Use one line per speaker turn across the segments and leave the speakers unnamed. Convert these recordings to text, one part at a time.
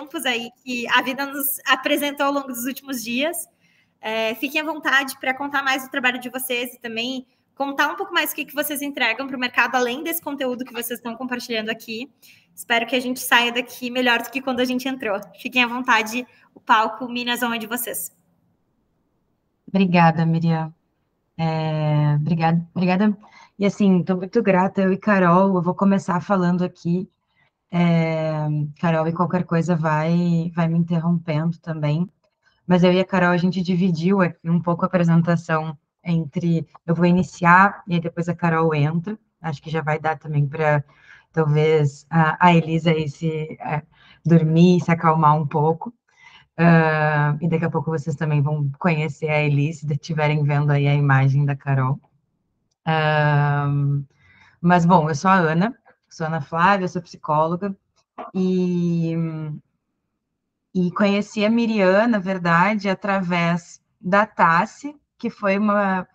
tempos aí que a vida nos apresentou ao longo dos últimos dias. Fiquem à vontade para contar mais do trabalho de vocês e também contar um pouco mais o que vocês entregam para o mercado, além desse conteúdo que vocês estão compartilhando aqui. Espero que a gente saia daqui melhor do que quando a gente entrou. Fiquem à vontade, o palco, Minas, é de vocês.
Obrigada, Miriam. Obrigada. E assim, estou muito grata, eu e Carol, eu vou começar falando aqui. Carol, e qualquer coisa vai me interrompendo também. Mas eu e a Carol, a gente dividiu aqui um pouco a apresentação entre... Eu vou iniciar e aí depois a Carol entra. Acho que já vai dar também para, talvez, a Elisa aí dormir e se acalmar um pouco. E daqui a pouco vocês também vão conhecer a Elise, se estiverem vendo aí a imagem da Carol. Mas, bom, eu sou a Ana Flávia, sou psicóloga, e conheci a Miriam, na verdade, através da Tassi, que foi uma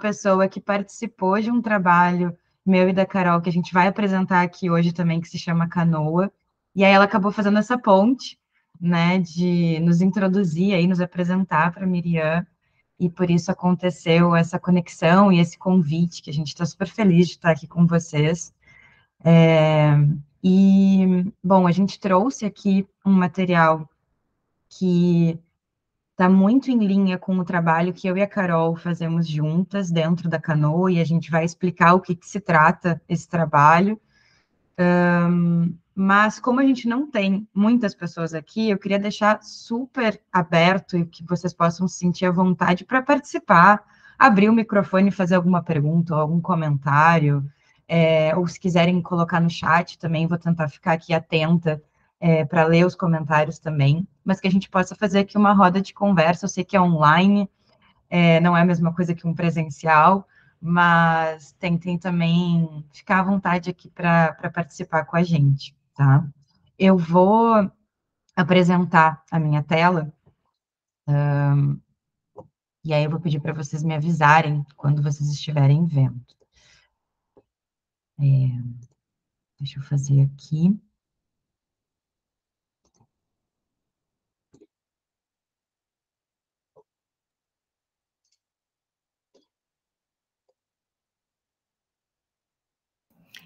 pessoa que participou de um trabalho meu e da Carol, que a gente vai apresentar aqui hoje também, que se chama Canoa, e aí ela acabou fazendo essa ponte, né, de nos introduzir aí, nos apresentar para a Miriam, e por isso aconteceu essa conexão e esse convite, que a gente está super feliz de estar aqui com vocês. Bom, a gente trouxe aqui um material que está muito em linha com o trabalho que eu e a Carol fazemos juntas dentro da Canoa, e a gente vai explicar o que se trata esse trabalho. Mas como a gente não tem muitas pessoas aqui, eu queria deixar super aberto e que vocês possam se sentir à vontade para participar, abrir o microfone e fazer alguma pergunta ou algum comentário, ou se quiserem colocar no chat também, vou tentar ficar aqui atenta para ler os comentários também, mas que a gente possa fazer aqui uma roda de conversa. Eu sei que é online, não é a mesma coisa que um presencial, mas tentem também ficar à vontade aqui para participar com a gente, tá? Eu vou apresentar a minha tela, e aí eu vou pedir para vocês me avisarem quando vocês estiverem vendo. Deixa eu fazer aqui.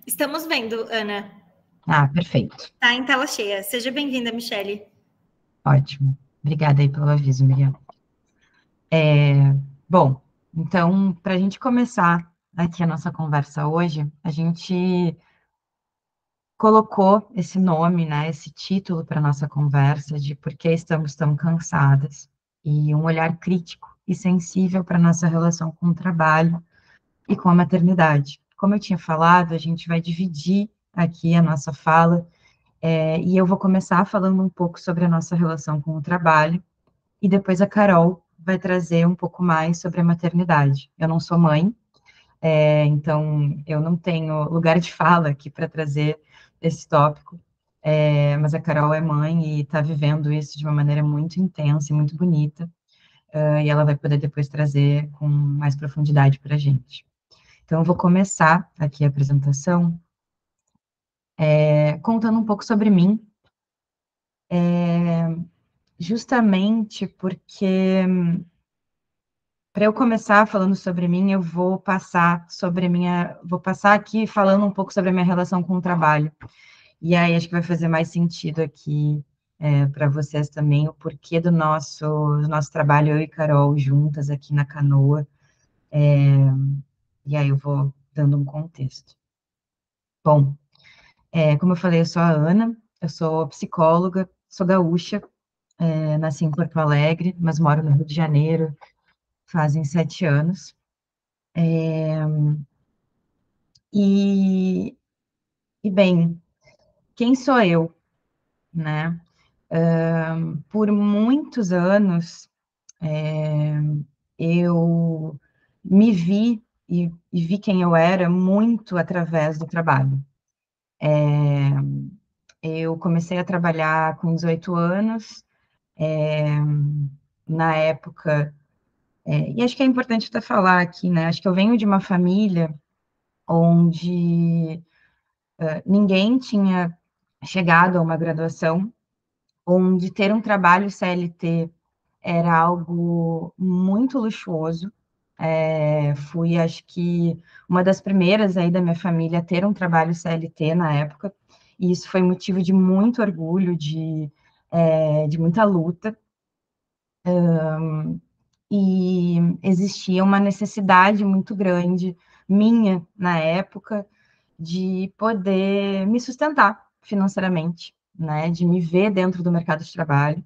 Estamos vendo, Ana.
Perfeito.
Está em tela cheia. Seja bem-vinda, Michele.
Ótimo. Obrigada aí pelo aviso, Miriam. Bom, então, para a gente começar aqui a nossa conversa hoje, a gente colocou esse nome, né, esse título para a nossa conversa de Por que estamos tão cansadas, e um olhar crítico e sensível para a nossa relação com o trabalho e com a maternidade. Como eu tinha falado, a gente vai dividir aqui a nossa fala, e eu vou começar falando um pouco sobre a nossa relação com o trabalho, e depois a Carol vai trazer um pouco mais sobre a maternidade. Eu não sou mãe, então eu não tenho lugar de fala aqui para trazer esse tópico, mas a Carol é mãe e está vivendo isso de uma maneira muito intensa e muito bonita, e ela vai poder depois trazer com mais profundidade para a gente. Então, eu vou começar aqui a apresentação contando um pouco sobre mim, justamente porque, para eu começar falando sobre mim, eu vou passar aqui falando um pouco sobre a minha relação com o trabalho. E aí acho que vai fazer mais sentido aqui para vocês também o porquê do nosso trabalho, eu e Carol juntas aqui na Canoa. E aí eu vou dando um contexto. Bom, como eu falei, eu sou a Ana, eu sou psicóloga, sou gaúcha, nasci em Porto Alegre, mas moro no Rio de Janeiro fazem 7 anos. E, bem, quem sou eu, né? Por muitos anos, eu me vi e vi quem eu era muito através do trabalho. Eu comecei a trabalhar com 18 anos, na época, e acho que é importante até falar aqui, né? Acho que eu venho de uma família onde ninguém tinha chegado a uma graduação, onde ter um trabalho CLT era algo muito luxuoso. Fui, acho que, uma das primeiras aí da minha família a ter um trabalho CLT na época, e isso foi motivo de muito orgulho, de muita luta, e existia uma necessidade muito grande minha na época de poder me sustentar financeiramente, né, de me ver dentro do mercado de trabalho.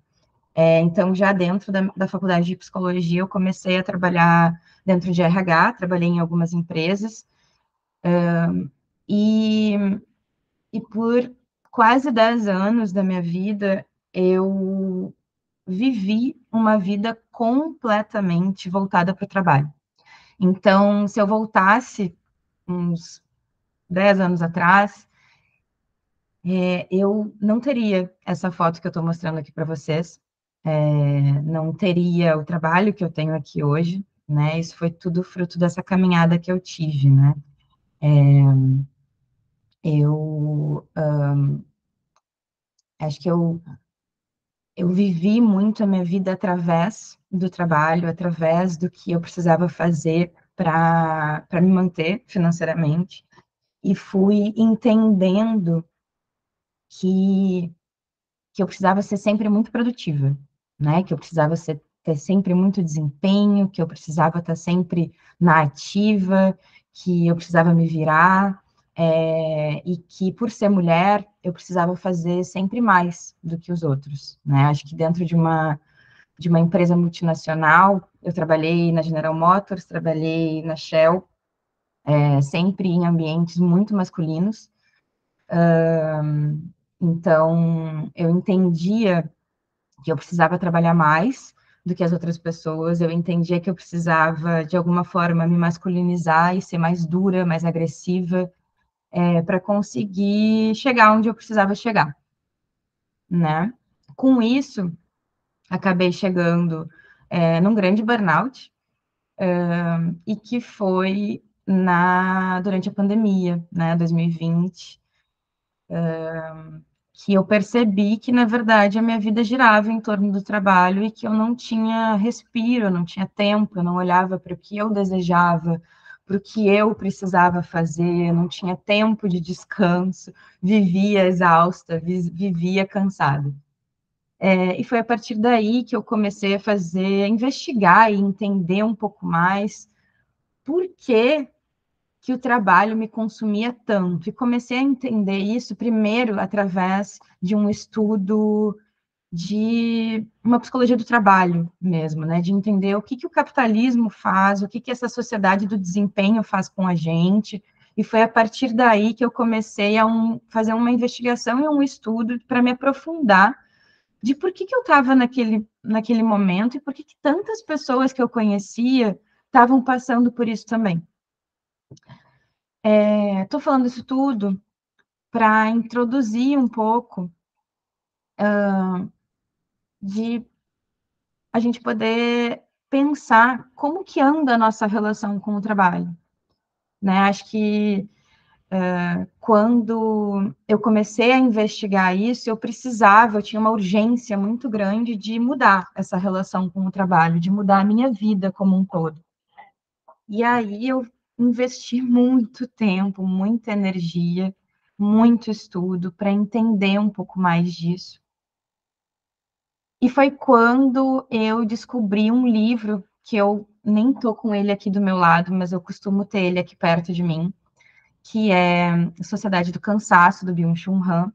Então, já dentro da faculdade de psicologia, eu comecei a trabalhar dentro de RH, trabalhei em algumas empresas, e, e por quase 10 anos da minha vida, eu vivi uma vida completamente voltada para o trabalho. Então, se eu voltasse uns 10 anos atrás, eu não teria essa foto que eu estou mostrando aqui para vocês, não teria o trabalho que eu tenho aqui hoje, né? Isso foi tudo fruto dessa caminhada que eu tive, né? Eu acho que eu vivi muito a minha vida através do trabalho, através do que eu precisava fazer para me manter financeiramente, e fui entendendo que que eu precisava ser sempre muito produtiva, né? Que eu precisava ter sempre muito desempenho, que eu precisava estar sempre na ativa, que eu precisava me virar, e que por ser mulher eu precisava fazer sempre mais do que os outros, né? Acho que dentro de uma empresa multinacional, eu trabalhei na General Motors, trabalhei na Shell, sempre em ambientes muito masculinos. Então, eu entendia que eu precisava trabalhar mais do que as outras pessoas, eu entendia que eu precisava, de alguma forma, me masculinizar e ser mais dura, mais agressiva, para conseguir chegar onde eu precisava chegar, né? Com isso, acabei chegando num grande burnout, e que foi durante a pandemia, né, 2020, que eu percebi que, na verdade, a minha vida girava em torno do trabalho e que eu não tinha respiro, eu não tinha tempo, eu não olhava para o que eu desejava, para o que eu precisava fazer, eu não tinha tempo de descanso, vivia exausta, vivia cansada. E foi a partir daí que eu comecei a investigar e entender um pouco mais por que o trabalho me consumia tanto. E comecei a entender isso primeiro através de um estudo de uma psicologia do trabalho mesmo, né? De entender o que o capitalismo faz, o que essa sociedade do desempenho faz com a gente. E foi a partir daí que eu comecei a fazer uma investigação e um estudo para me aprofundar de por que eu estava naquele momento e por que tantas pessoas que eu conhecia estavam passando por isso também. Estou falando isso tudo para introduzir um pouco de a gente poder pensar como que anda a nossa relação com o trabalho, né? Acho que quando eu comecei a investigar isso, eu tinha uma urgência muito grande de mudar essa relação com o trabalho, de mudar a minha vida como um todo. E aí eu investi muito tempo, muita energia, muito estudo para entender um pouco mais disso. E foi quando eu descobri um livro que eu nem tô com ele aqui do meu lado, mas eu costumo ter ele aqui perto de mim, que é Sociedade do Cansaço, do Byung-Chul Han,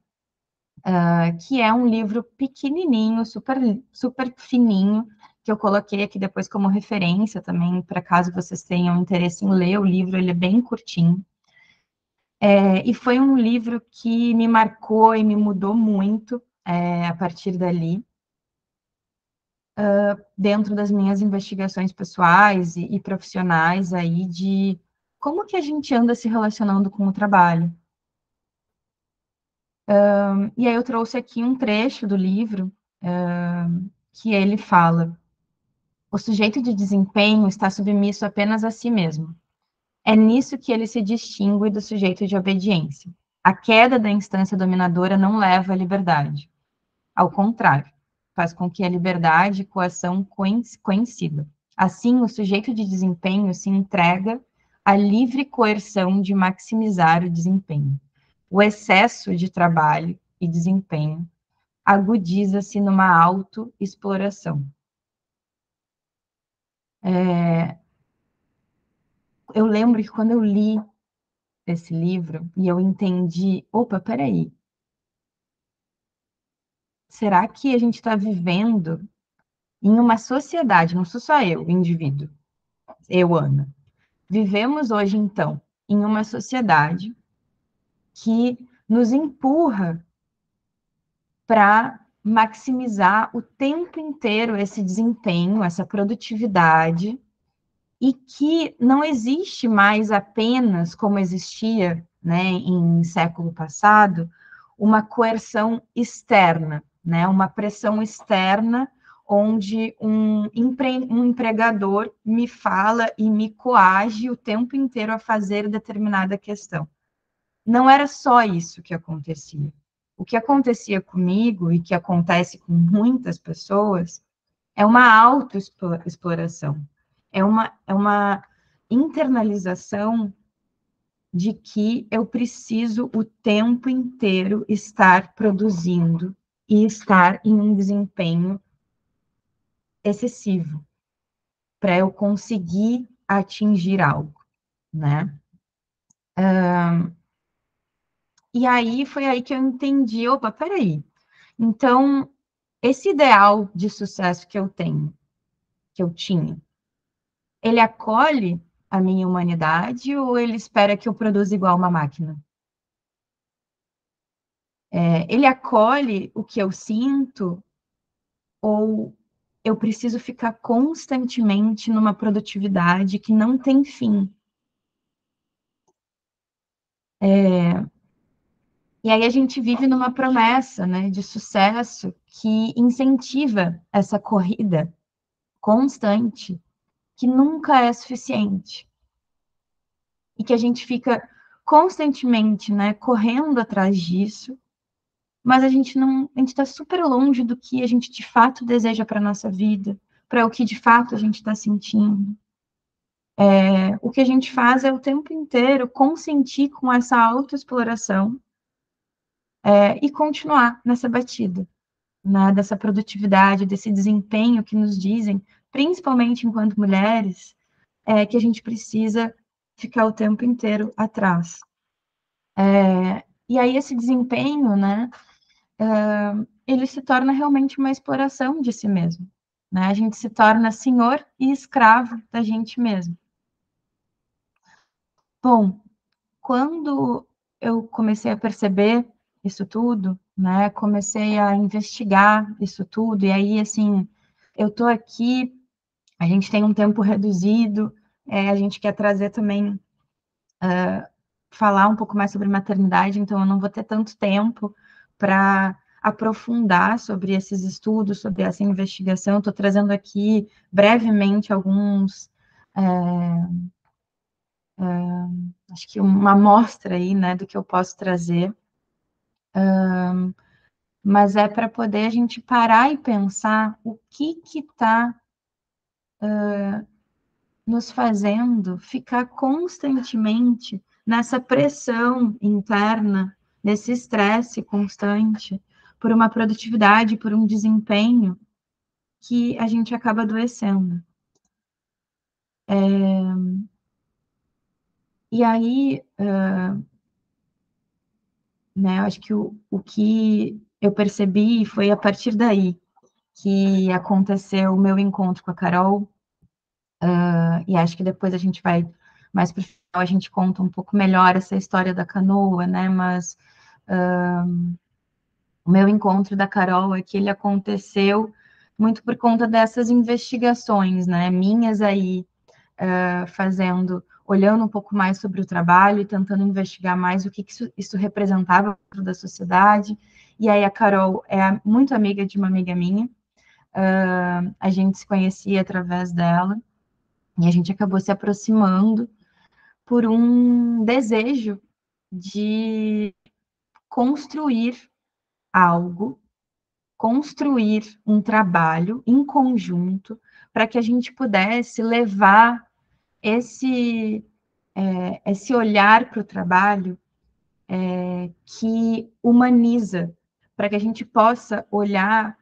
que é um livro pequenininho, super, super fininho, que eu coloquei aqui depois como referência também, para caso vocês tenham interesse em ler o livro, ele é bem curtinho. E foi um livro que me marcou e me mudou muito a partir dali, dentro das minhas investigações pessoais e profissionais aí de como que a gente anda se relacionando com o trabalho. E aí eu trouxe aqui um trecho do livro que ele fala: o sujeito de desempenho está submisso apenas a si mesmo. É nisso que ele se distingue do sujeito de obediência. A queda da instância dominadora não leva à liberdade. Ao contrário, faz com que a liberdade e coação coincidam. Assim, o sujeito de desempenho se entrega à livre coerção de maximizar o desempenho. O excesso de trabalho e desempenho agudiza-se numa autoexploração. Eu lembro que quando eu li esse livro e eu entendi, opa, peraí, será que a gente está vivendo em uma sociedade, não sou só eu, indivíduo, eu, Ana, vivemos hoje, então, em uma sociedade que nos empurra para maximizar o tempo inteiro esse desempenho, essa produtividade, e que não existe mais apenas, como existia, né, em século passado, uma coerção externa, né, uma pressão externa, onde um empregador me fala e me coage o tempo inteiro a fazer determinada questão. Não era só isso que acontecia. O que acontecia comigo e que acontece com muitas pessoas é uma autoexploração, é uma internalização de que eu preciso o tempo inteiro estar produzindo e estar em um desempenho excessivo para eu conseguir atingir algo, né? E aí foi aí que eu entendi, opa, peraí. Então, esse ideal de sucesso que eu tenho, que eu tinha, ele acolhe a minha humanidade ou ele espera que eu produza igual uma máquina? Ele acolhe o que eu sinto ou eu preciso ficar constantemente numa produtividade que não tem fim? E aí a gente vive numa promessa, né, de sucesso que incentiva essa corrida constante, que nunca é suficiente. E que a gente fica constantemente, né, correndo atrás disso, mas a gente não, a gente está super longe do que a gente de fato deseja para a nossa vida, para o que de fato a gente está sentindo. O que a gente faz é o tempo inteiro consentir com essa autoexploração e continuar nessa batida, né, dessa produtividade, desse desempenho que nos dizem, principalmente enquanto mulheres, que a gente precisa ficar o tempo inteiro atrás. E aí esse desempenho, né, ele se torna realmente uma exploração de si mesmo, né? A gente se torna senhor e escravo da gente mesmo. Bom, quando eu comecei a perceber isso tudo, né, comecei a investigar isso tudo, e aí, assim, eu tô aqui, a gente tem um tempo reduzido, a gente quer trazer também, falar um pouco mais sobre maternidade, então eu não vou ter tanto tempo para aprofundar sobre esses estudos, sobre essa investigação. Estou trazendo aqui brevemente alguns, acho que uma amostra aí, né, do que eu posso trazer, mas é para poder a gente parar e pensar o que está nos fazendo ficar constantemente nessa pressão interna, nesse estresse constante, por uma produtividade, por um desempenho que a gente acaba adoecendo. E aí, né, acho que o que eu percebi foi a partir daí que aconteceu o meu encontro com a Carol, e acho que depois a gente vai, mais para o final, a gente conta um pouco melhor essa história da canoa, né, mas o meu encontro da Carol é que ele aconteceu muito por conta dessas investigações, né, minhas aí, fazendo, olhando um pouco mais sobre o trabalho e tentando investigar mais o que isso representava dentro da sociedade. E aí a Carol é muito amiga de uma amiga minha, a gente se conhecia através dela, e a gente acabou se aproximando por um desejo de construir algo construir um trabalho em conjunto para que a gente pudesse levar esse olhar para o trabalho que humaniza, para que a gente possa olhar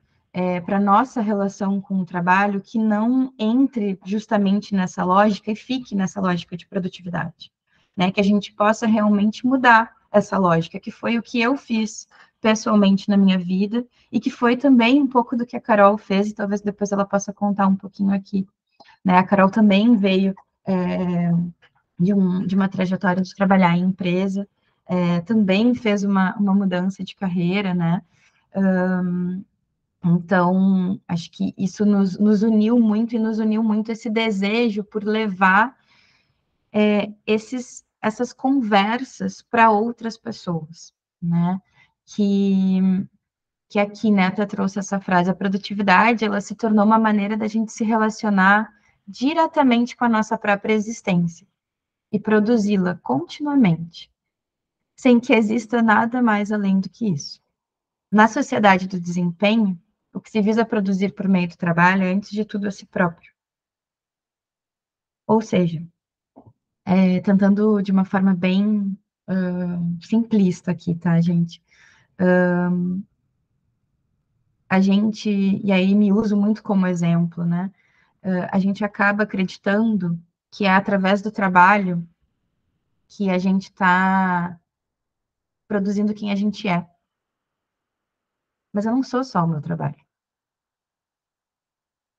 para a nossa relação com o trabalho que não entre justamente nessa lógica e fique nessa lógica de produtividade, né? Que a gente possa realmente mudar essa lógica, que foi o que eu fiz pessoalmente na minha vida e que foi também um pouco do que a Carol fez, e talvez depois ela possa contar um pouquinho aqui, né? A Carol também veio de uma trajetória de trabalhar em empresa, também fez uma mudança de carreira, né? Então, acho que isso nos uniu muito e nos uniu muito esse desejo por levar essas conversas para outras pessoas, né? Que aqui, né, até trouxe essa frase, a produtividade, ela se tornou uma maneira da gente se relacionar diretamente com a nossa própria existência e produzi-la continuamente, sem que exista nada mais além do que isso. Na sociedade do desempenho, o que se visa produzir por meio do trabalho é, antes de tudo, a si próprio. Ou seja, tentando de uma forma bem simplista aqui, tá, gente? A gente, e aí me uso muito como exemplo, né? A gente acaba acreditando que é através do trabalho que a gente está produzindo quem a gente é. Mas eu não sou só o meu trabalho.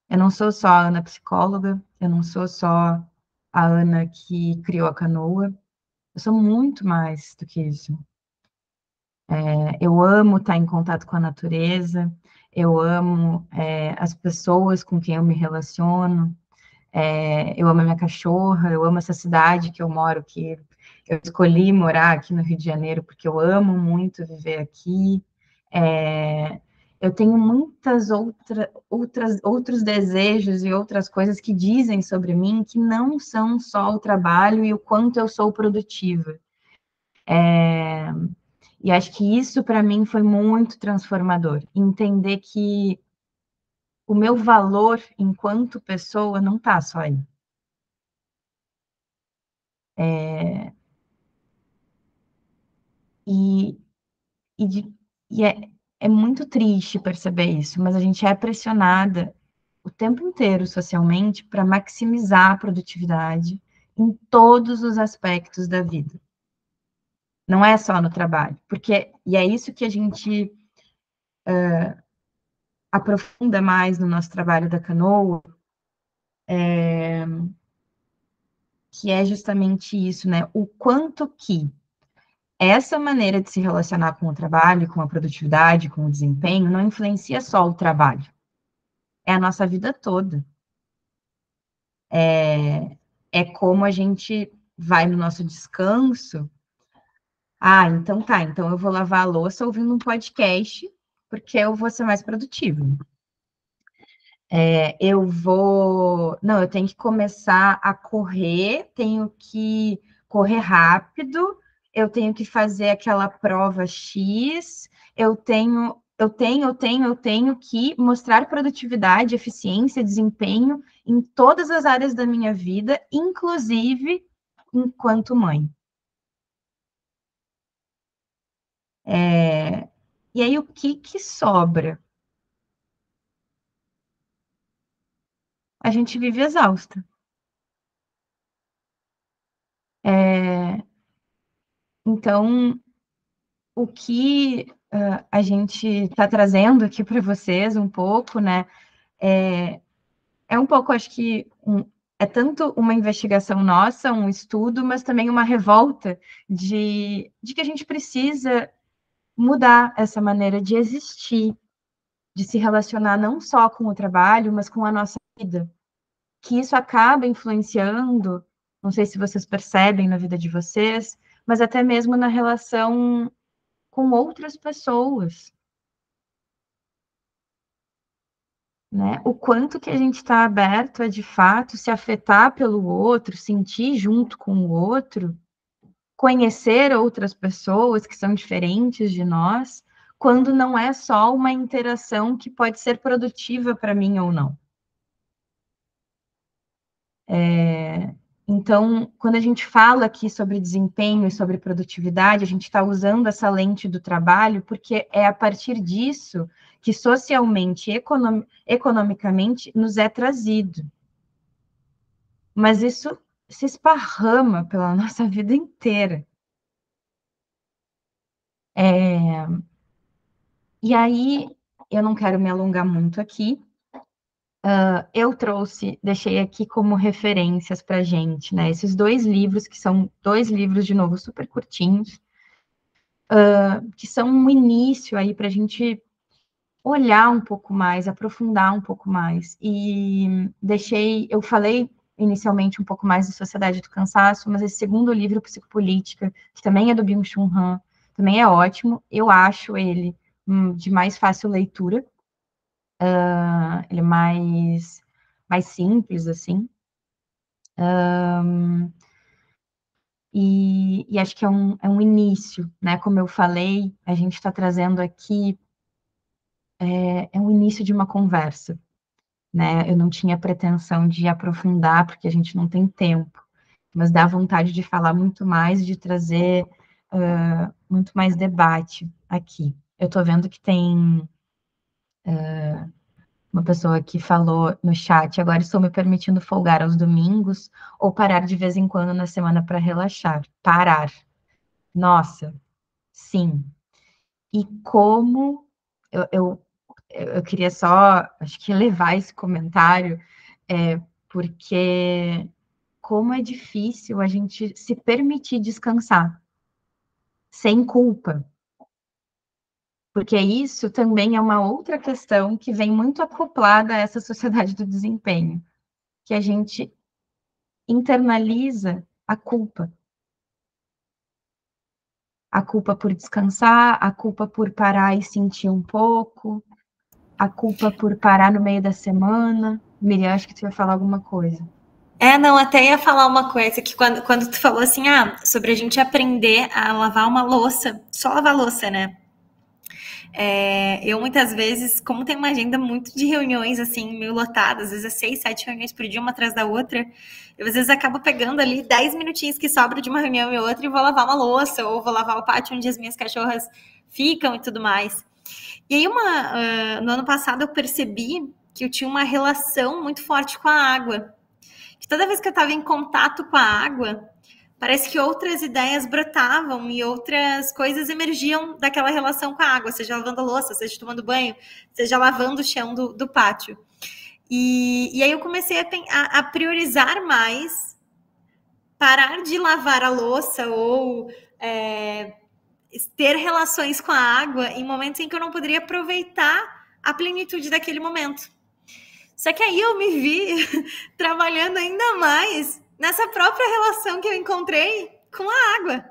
Eu não sou só a Ana psicóloga, eu não sou só a Ana que criou a canoa, eu sou muito mais do que isso. Eu amo estar em contato com a natureza, eu amo as pessoas com quem eu me relaciono, eu amo a minha cachorra, eu amo essa cidade que eu moro, que eu escolhi morar aqui no Rio de Janeiro, porque eu amo muito viver aqui. Eu tenho muitas outros desejos e outras coisas que dizem sobre mim que não são só o trabalho e o quanto eu sou produtiva. E acho que isso, para mim, foi muito transformador. Entender que o meu valor enquanto pessoa não está só aí. E, e, de, e é muito triste perceber isso, mas a gente é pressionada o tempo inteiro socialmente para maximizar a produtividade em todos os aspectos da vida. Não é só no trabalho, e é isso que a gente aprofunda mais no nosso trabalho da Canoa, que é justamente isso, né? O quanto que essa maneira de se relacionar com o trabalho, com a produtividade, com o desempenho, não influencia só o trabalho. É a nossa vida toda. É como a gente vai no nosso descanso. Ah, então tá, então eu vou lavar a louça ouvindo um podcast, porque eu vou ser mais produtivo. Não, eu tenho que começar a correr, tenho que correr rápido, eu tenho que fazer aquela prova X, eu tenho que mostrar produtividade, eficiência, desempenho em todas as áreas da minha vida, inclusive enquanto mãe. E aí, o que sobra? A gente vive exausta. Então, o que a gente está trazendo aqui para vocês um pouco, né? É um pouco, acho que é tanto uma investigação nossa, um estudo, mas também uma revolta de que a gente precisa mudar essa maneira de existir, de se relacionar não só com o trabalho, mas com a nossa vida. Que isso acaba influenciando, não sei se vocês percebem na vida de vocês, mas até mesmo na relação com outras pessoas, né? O quanto que a gente está aberto a, de fato, se afetar pelo outro, sentir junto com o outro, conhecer outras pessoas que são diferentes de nós, quando não é só uma interação que pode ser produtiva para mim ou não. Então, quando a gente fala aqui sobre desempenho e sobre produtividade, a gente está usando essa lente do trabalho, porque é a partir disso que socialmente e economicamente nos é trazido. Mas isso se esparrama pela nossa vida inteira. E aí, eu não quero me alongar muito aqui, eu deixei aqui como referências para a gente, né? Esses 2 livros, que são 2 livros, de novo, super curtinhos, que são um início aí para a gente olhar um pouco mais, aprofundar um pouco mais. E eu falei inicialmente um pouco mais de Sociedade do Cansaço, mas esse segundo livro, Psicopolítica, que também é do Byung-Chul Han, também é ótimo. Eu acho ele de mais fácil leitura. Ele é mais simples, assim. E acho que é um início, né? Como eu falei, a gente está trazendo aqui é um início de uma conversa, né? Eu não tinha pretensão de aprofundar, porque a gente não tem tempo, mas dá vontade de falar muito mais, de trazer muito mais debate aqui. Eu estou vendo que tem uma pessoa que falou no chat: agora estou me permitindo folgar aos domingos ou parar de vez em quando na semana para relaxar. Parar. Nossa, sim. E como eu queria só, acho que levar esse comentário, porque como é difícil a gente se permitir descansar sem culpa. Porque isso também é uma outra questão que vem muito acoplada a essa sociedade do desempenho, que a gente internaliza a culpa. A culpa por descansar, a culpa por parar e sentir um pouco, a culpa por parar no meio da semana. Miriam, acho que tu ia falar alguma coisa.
Não, até ia falar uma coisa que quando tu falou assim, sobre a gente aprender a lavar uma louça, só lavar louça, né? Eu muitas vezes, como tem uma agenda muito de reuniões, assim, meio lotada, às vezes é 6, 7 reuniões por dia, uma atrás da outra, eu às vezes acabo pegando ali 10 minutinhos que sobram de uma reunião e outra e vou lavar uma louça, ou vou lavar o pátio onde as minhas cachorras ficam e tudo mais. E aí, no ano passado, eu percebi que eu tinha uma relação muito forte com a água. Que toda vez que eu estava em contato com a água, parece que outras ideias brotavam e outras coisas emergiam daquela relação com a água, seja lavando a louça, seja tomando banho, seja lavando o chão do pátio. E aí eu comecei a priorizar mais, parar de lavar a louça ou ter relações com a água em momentos em que eu não poderia aproveitar a plenitude daquele momento. Só que aí eu me vi trabalhando ainda mais nessa própria relação que eu encontrei com a água.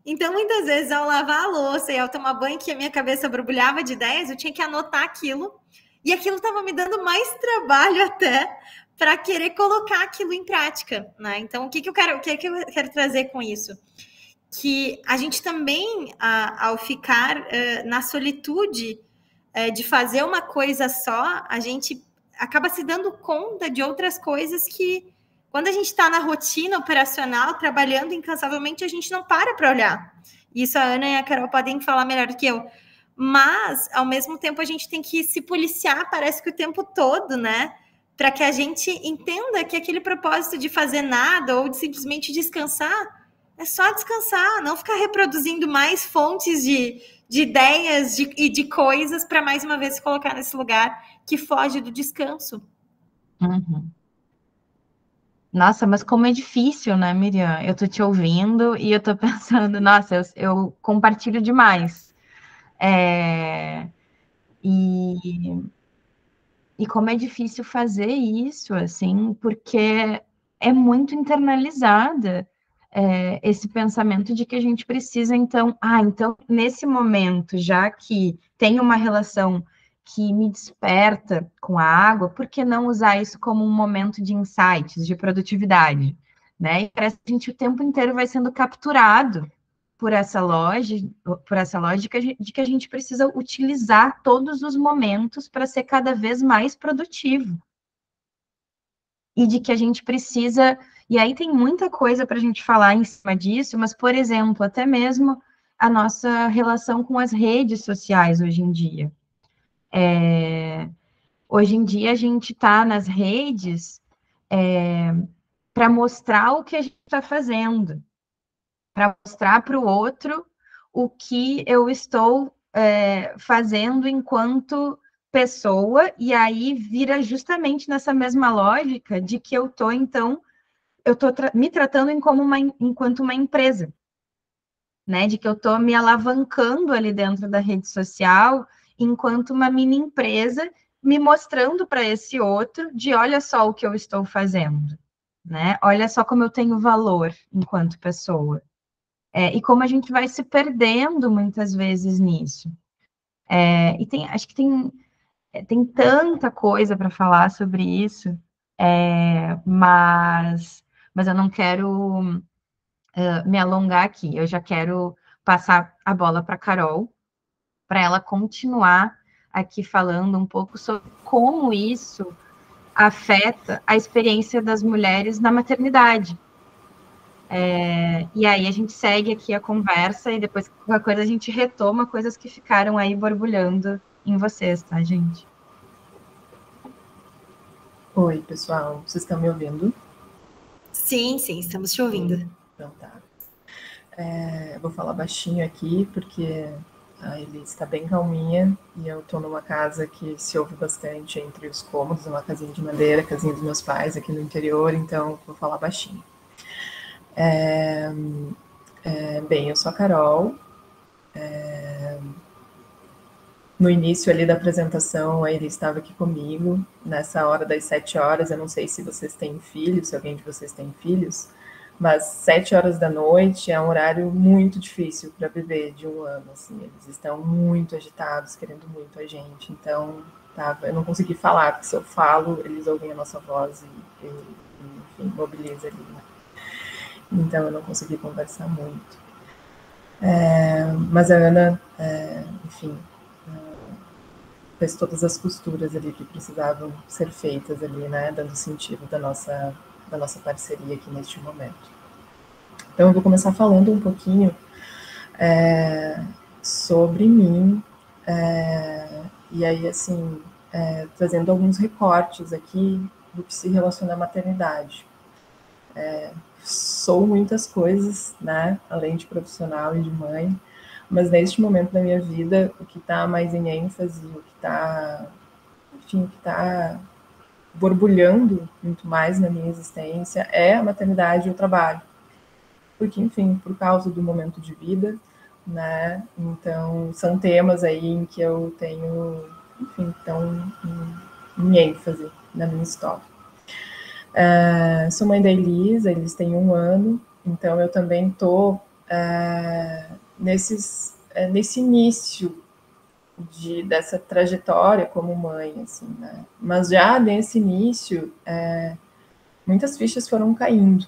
Então, muitas vezes, ao lavar a louça e ao tomar banho, que a minha cabeça borbulhava de ideias, eu tinha que anotar aquilo. E aquilo estava me dando mais trabalho até para querer colocar aquilo em prática, né? Então, o que eu quero trazer com isso? Que a gente também, ao ficar na solitude de fazer uma coisa só, a gente acaba se dando conta de outras coisas que, quando a gente está na rotina operacional, trabalhando incansavelmente, a gente não para olhar. Isso a Ana e a Carol podem falar melhor do que eu. Mas, ao mesmo tempo, a gente tem que se policiar, parece que o tempo todo, né? Para que a gente entenda que aquele propósito de fazer nada ou de simplesmente descansar é só descansar, não ficar reproduzindo mais fontes de ideias e de coisas para, mais uma vez, se colocar nesse lugar que foge do descanso.
Uhum. Nossa, mas como é difícil, né, Miriam? Eu tô te ouvindo e eu tô pensando, nossa, eu compartilho demais. E como é difícil fazer isso, assim, porque é muito internalizada esse pensamento de que a gente precisa, então, nesse momento, já que tem uma relação que me desperta com a água, por que não usar isso como um momento de insights, de produtividade, né? E parece que a gente o tempo inteiro vai sendo capturado por essa lógica de que a gente precisa utilizar todos os momentos para ser cada vez mais produtivo. E de que a gente precisa... E aí tem muita coisa para a gente falar em cima disso, mas, por exemplo, até mesmo a nossa relação com as redes sociais hoje em dia. Hoje em dia a gente está nas redes para mostrar o que a gente está fazendo, para mostrar para o outro o que eu estou fazendo enquanto pessoa, e aí vira justamente nessa mesma lógica de que eu estou, então, me tratando enquanto uma empresa, né? De que eu estou me alavancando ali dentro da rede social enquanto uma mini empresa, me mostrando para esse outro de olha só o que eu estou fazendo, né? Olha só como eu tenho valor enquanto pessoa. E como a gente vai se perdendo muitas vezes nisso. Acho que tem tanta coisa para falar sobre isso, mas eu não quero me alongar aqui. Eu já quero passar a bola para a Carol, para ela continuar aqui falando um pouco sobre como isso afeta a experiência das mulheres na maternidade. E aí a gente segue aqui a conversa e depois qualquer coisa a gente retoma coisas que ficaram aí borbulhando em vocês, tá, gente?
Oi, pessoal, vocês estão me ouvindo?
Sim, estamos te ouvindo.
Então tá. Eu vou falar baixinho aqui, porque a Elis está bem calminha e eu estou numa casa que se ouve bastante entre os cômodos, uma casinha de madeira, casinha dos meus pais aqui no interior, então vou falar baixinho. Bem, eu sou a Carol. No início ali da apresentação, a Elis estava aqui comigo, nessa hora das 7 horas, eu não sei se vocês têm filhos, se alguém de vocês tem filhos, mas 7 horas da noite é um horário muito difícil para bebê de 1 ano, assim, eles estão muito agitados, querendo muito a gente, então eu não consegui falar, porque se eu falo, eles ouvem a nossa voz e enfim, mobiliza ali, né? Então eu não consegui conversar muito. Mas a Ana, enfim, fez todas as costuras ali que precisavam ser feitas ali, né, dando sentido da nossa parceria aqui neste momento. Então, eu vou começar falando um pouquinho sobre mim, e aí, assim, trazendo alguns recortes aqui do que se relaciona à maternidade. Sou muitas coisas, né, além de profissional e de mãe, mas neste momento da minha vida, o que está mais em ênfase, o que está borbulhando muito mais na minha existência é a maternidade e o trabalho. Porque, enfim, por causa do momento de vida, né? Então, são temas aí em que eu tenho, enfim, estão em ênfase na minha história. Sou mãe da Elis, a Elis tem 1 ano, então eu também estou nesse início dessa trajetória como mãe, assim, né? Mas já nesse início, muitas fichas foram caindo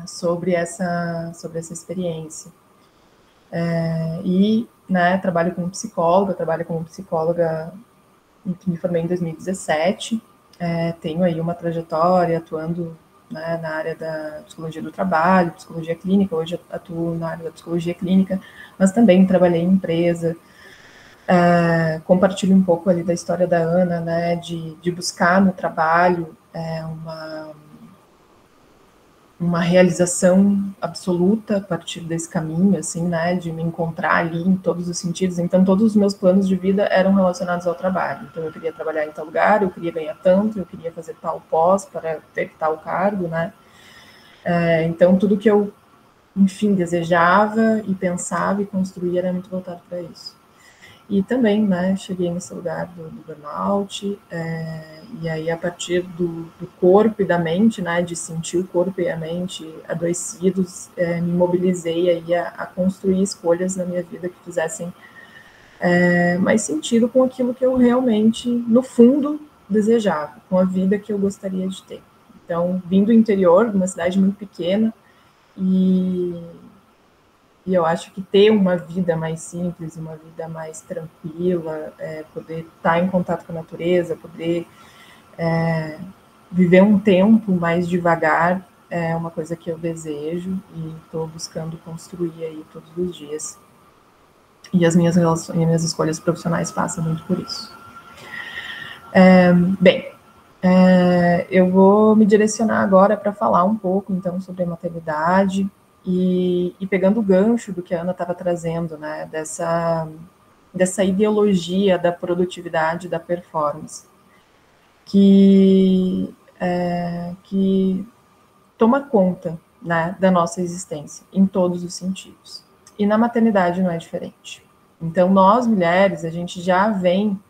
sobre essa experiência. E, né, trabalho como psicóloga, me formei em 2017, tenho aí uma trajetória atuando, né, na área da psicologia do trabalho, psicologia clínica, hoje atuo na área da psicologia clínica, mas também trabalhei em empresa, compartilho um pouco ali da história da Ana, né, de buscar no trabalho uma realização absoluta a partir desse caminho, assim, né, de me encontrar ali em todos os sentidos. Então, todos os meus planos de vida eram relacionados ao trabalho. Então, eu queria trabalhar em tal lugar, eu queria ganhar tanto, eu queria fazer tal pós para ter tal cargo, né. Então, tudo que eu, enfim, desejava e pensava e construía era muito voltado para isso. E também, né, cheguei nesse lugar do burnout, e aí a partir do corpo e da mente, né, de sentir o corpo e a mente adoecidos, me mobilizei aí a construir escolhas na minha vida que fizessem mais sentido com aquilo que eu realmente, no fundo, desejava, com a vida que eu gostaria de ter. Então, vim do interior, de uma cidade muito pequena, e E eu acho que ter uma vida mais simples, uma vida mais tranquila, poder estar em contato com a natureza, poder viver um tempo mais devagar, é uma coisa que eu desejo e estou buscando construir aí todos os dias. E as minhas relações, minhas escolhas profissionais passam muito por isso. Eu vou me direcionar agora para falar um pouco, então, sobre a maternidade e pegando o gancho do que a Ana estava trazendo, né, dessa ideologia da produtividade, da performance, que toma conta, né, da nossa existência, em todos os sentidos. E na maternidade não é diferente. Então, nós, mulheres, a gente já tem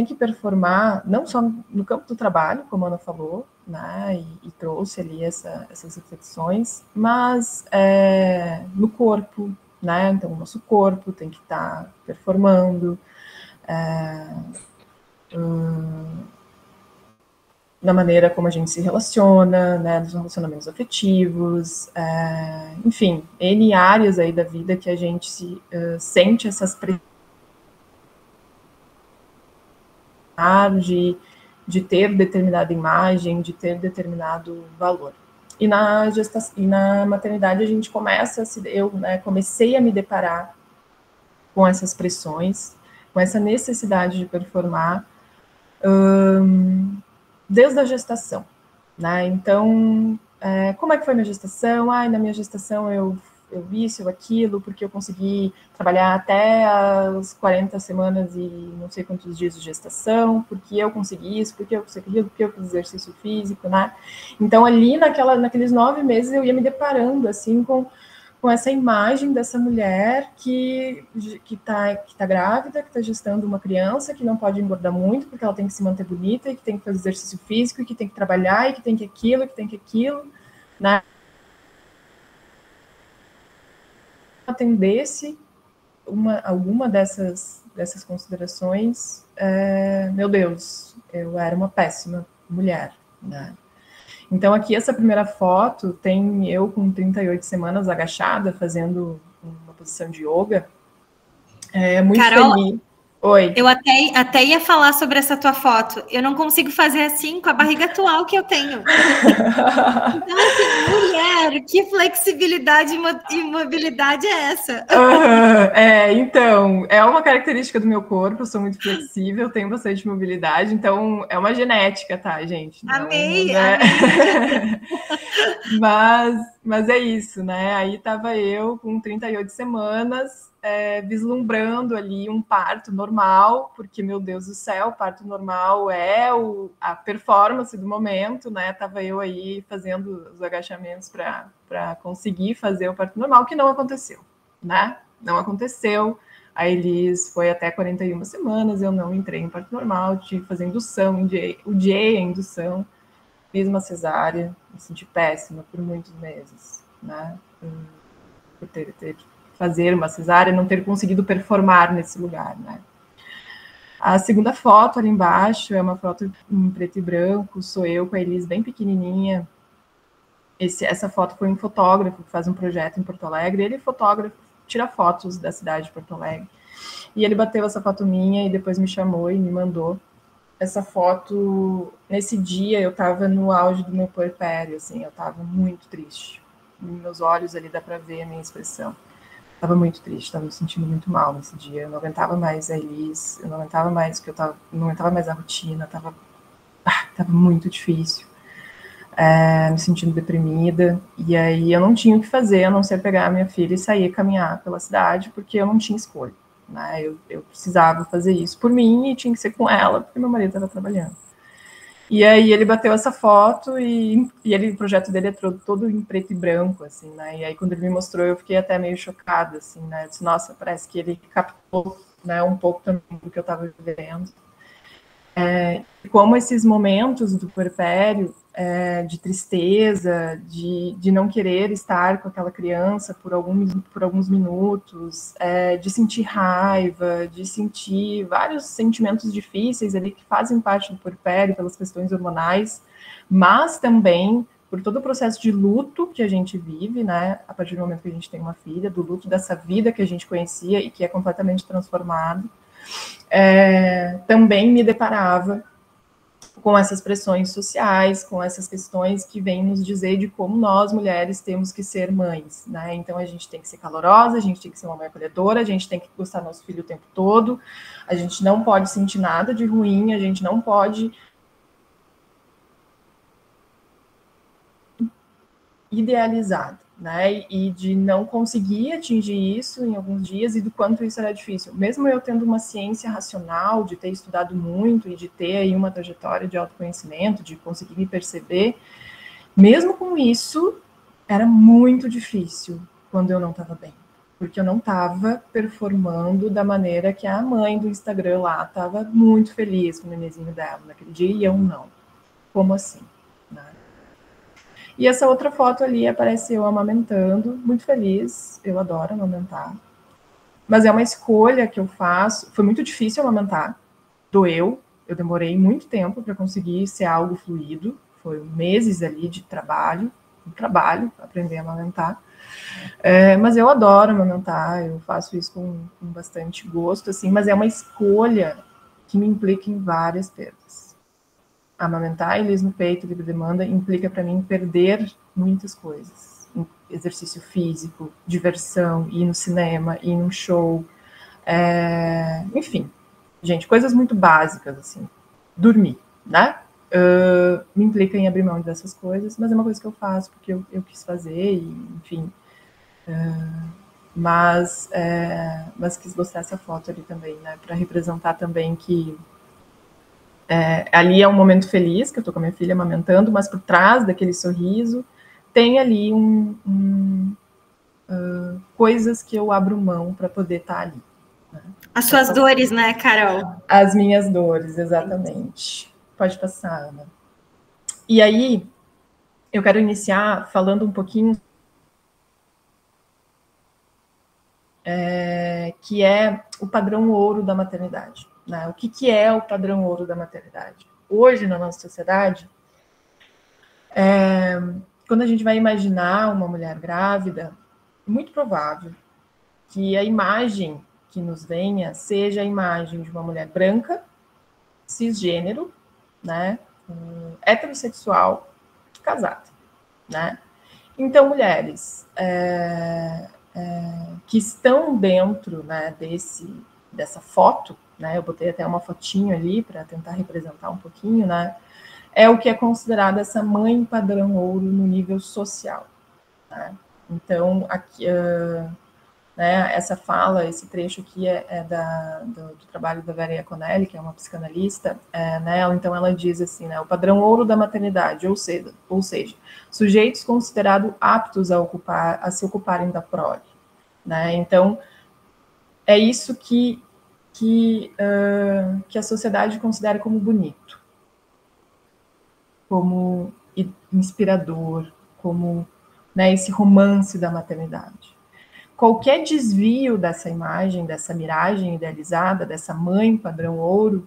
que performar, não só no campo do trabalho, como a Ana falou, né, e trouxe ali essas reflexões, mas no corpo, né, então o nosso corpo tem que estar performando, na maneira como a gente se relaciona, né, dos relacionamentos afetivos, enfim, N áreas aí da vida que a gente sente essas pressões de ter determinada imagem, de ter determinado valor. E na maternidade a gente comecei a me deparar com essas pressões, com essa necessidade de performar desde a gestação, né? Então, como é que foi minha gestação? Na minha gestação eu isso, eu aquilo, porque eu consegui trabalhar até as 40 semanas e não sei quantos dias de gestação, porque eu consegui isso, porque eu consegui aquilo, porque eu fiz exercício físico, né? Então, ali naqueles 9 meses eu ia me deparando, assim, com essa imagem dessa mulher que tá grávida, que está gestando uma criança, que não pode engordar muito, porque ela tem que se manter bonita, e que tem que fazer exercício físico, e que tem que trabalhar, e que tem que aquilo, né? Atendesse alguma dessas considerações, meu Deus, eu era uma péssima mulher, né? Então, aqui, essa primeira foto tem eu com 38 semanas agachada, fazendo uma posição de yoga. Muito
Carol,
feliz. Oi.
Eu até ia falar sobre essa tua foto. Eu não consigo fazer assim com a barriga atual que eu tenho. Então, assim, mulher, que flexibilidade e mobilidade é essa?
Então, é uma característica do meu corpo, eu sou muito flexível, tenho bastante mobilidade, então é uma genética, tá, gente?
Amei,
né?
amei.
Mas é isso, né? Aí tava eu com 38 semanas, vislumbrando ali um parto normal, porque, meu Deus do céu, o parto normal é a performance do momento, né? Tava eu aí fazendo os agachamentos para conseguir fazer o parto normal, que não aconteceu, né? Não aconteceu. A Elis foi até 41 semanas, eu não entrei em parto normal, tive que fazer indução, odiei a indução, fiz uma cesárea, me senti péssima por muitos meses, né? Por ter fazer uma cesárea, não ter conseguido performar nesse lugar, né? A segunda foto ali embaixo é uma foto em preto e branco, sou eu com a Elis bem pequenininha. Essa foto foi um fotógrafo que faz um projeto em Porto Alegre, ele tira fotos da cidade de Porto Alegre. E ele bateu essa foto minha e depois me chamou e me mandou essa foto. Nesse dia eu estava no auge do meu puerpério, assim, eu estava muito triste. Nos meus olhos ali dá para ver a minha expressão. Estava muito triste, estava me sentindo muito mal nesse dia. Eu não aguentava mais a Elis, eu não aguentava mais não aguentava mais a rotina, estava muito difícil. Me sentindo deprimida, e aí eu não tinha o que fazer, a não ser pegar a minha filha e sair caminhar pela cidade, porque eu não tinha escolha, né? Eu precisava fazer isso por mim e tinha que ser com ela, porque meu marido estava trabalhando. E aí ele bateu essa foto e o projeto dele é todo em preto e branco, assim, né? E aí quando ele me mostrou, eu fiquei até meio chocada, assim, né? Eu disse, nossa, parece que ele captou, né, um pouco também do que eu estava vivendo. Como esses momentos do puerpério, de tristeza, de não querer estar com aquela criança por alguns minutos, de sentir raiva, de sentir vários sentimentos difíceis ali que fazem parte do puerpério pelas questões hormonais, mas também por todo o processo de luto que a gente vive, né, a partir do momento que a gente tem uma filha, do luto dessa vida que a gente conhecia e que é completamente transformado, também me deparava com essas pressões sociais, com essas questões que vêm nos dizer de como nós, mulheres, temos que ser mães, né? Então, a gente tem que ser calorosa, a gente tem que ser uma mãe acolhedora, a gente tem que gostar do nosso filho o tempo todo, a gente não pode sentir nada de ruim, a gente não pode idealizar, né, e de não conseguir atingir isso em alguns dias e do quanto isso era difícil. Mesmo eu tendo uma ciência racional, de ter estudado muito e de ter aí uma trajetória de autoconhecimento, de conseguir me perceber, mesmo com isso, era muito difícil quando eu não estava bem, porque eu não estava performando da maneira que a mãe do Instagram lá estava muito feliz com o nenenzinho dela naquele dia e eu não. Como assim? Né? E essa outra foto ali aparece eu amamentando, muito feliz, eu adoro amamentar. Mas é uma escolha que eu faço, foi muito difícil amamentar, doeu, eu demorei muito tempo para conseguir ser algo fluido, foi meses ali de trabalho, aprender a amamentar. Mas eu adoro amamentar, eu faço isso com bastante gosto, assim, mas é uma escolha que me implica em várias perdas. Amamentar Elis no peito, livre demanda, implica para mim perder muitas coisas. Exercício físico, diversão, ir no cinema, ir num show, enfim. Gente, coisas muito básicas, assim. Dormir, né? Me implica em abrir mão dessas coisas, mas é uma coisa que eu faço porque eu quis fazer, e, enfim. Mas quis mostrar essa foto ali também, né? Para representar também que ali é um momento feliz, que eu estou com a minha filha amamentando, mas por trás daquele sorriso tem ali coisas que eu abro mão para poder estar ali. Né?
As suas dores, né, Carol?
As minhas dores, exatamente. Pode passar, Ana. E aí, eu quero iniciar falando um pouquinho que é o padrão ouro da maternidade. Né? O que é o padrão ouro da maternidade? Hoje, na nossa sociedade, quando a gente vai imaginar uma mulher grávida, é muito provável que a imagem que nos venha seja a imagem de uma mulher branca, cisgênero, né, heterossexual, casada, né? Então, mulheres que estão dentro, né, dessa foto, né, eu botei até uma fotinho ali para tentar representar um pouquinho, né, é o que é considerado essa mãe padrão ouro no nível social. Né? Então, aqui, né, essa fala, esse trecho aqui do trabalho da Vera Iaconelli, que é uma psicanalista, né, então ela diz assim, né, o padrão ouro da maternidade, ou seja, sujeitos considerados aptos a se ocuparem da prole. Né? Então, é isso que a sociedade considera como bonito, como inspirador, como, né, esse romance da maternidade. Qualquer desvio dessa imagem, dessa miragem idealizada, dessa mãe padrão ouro,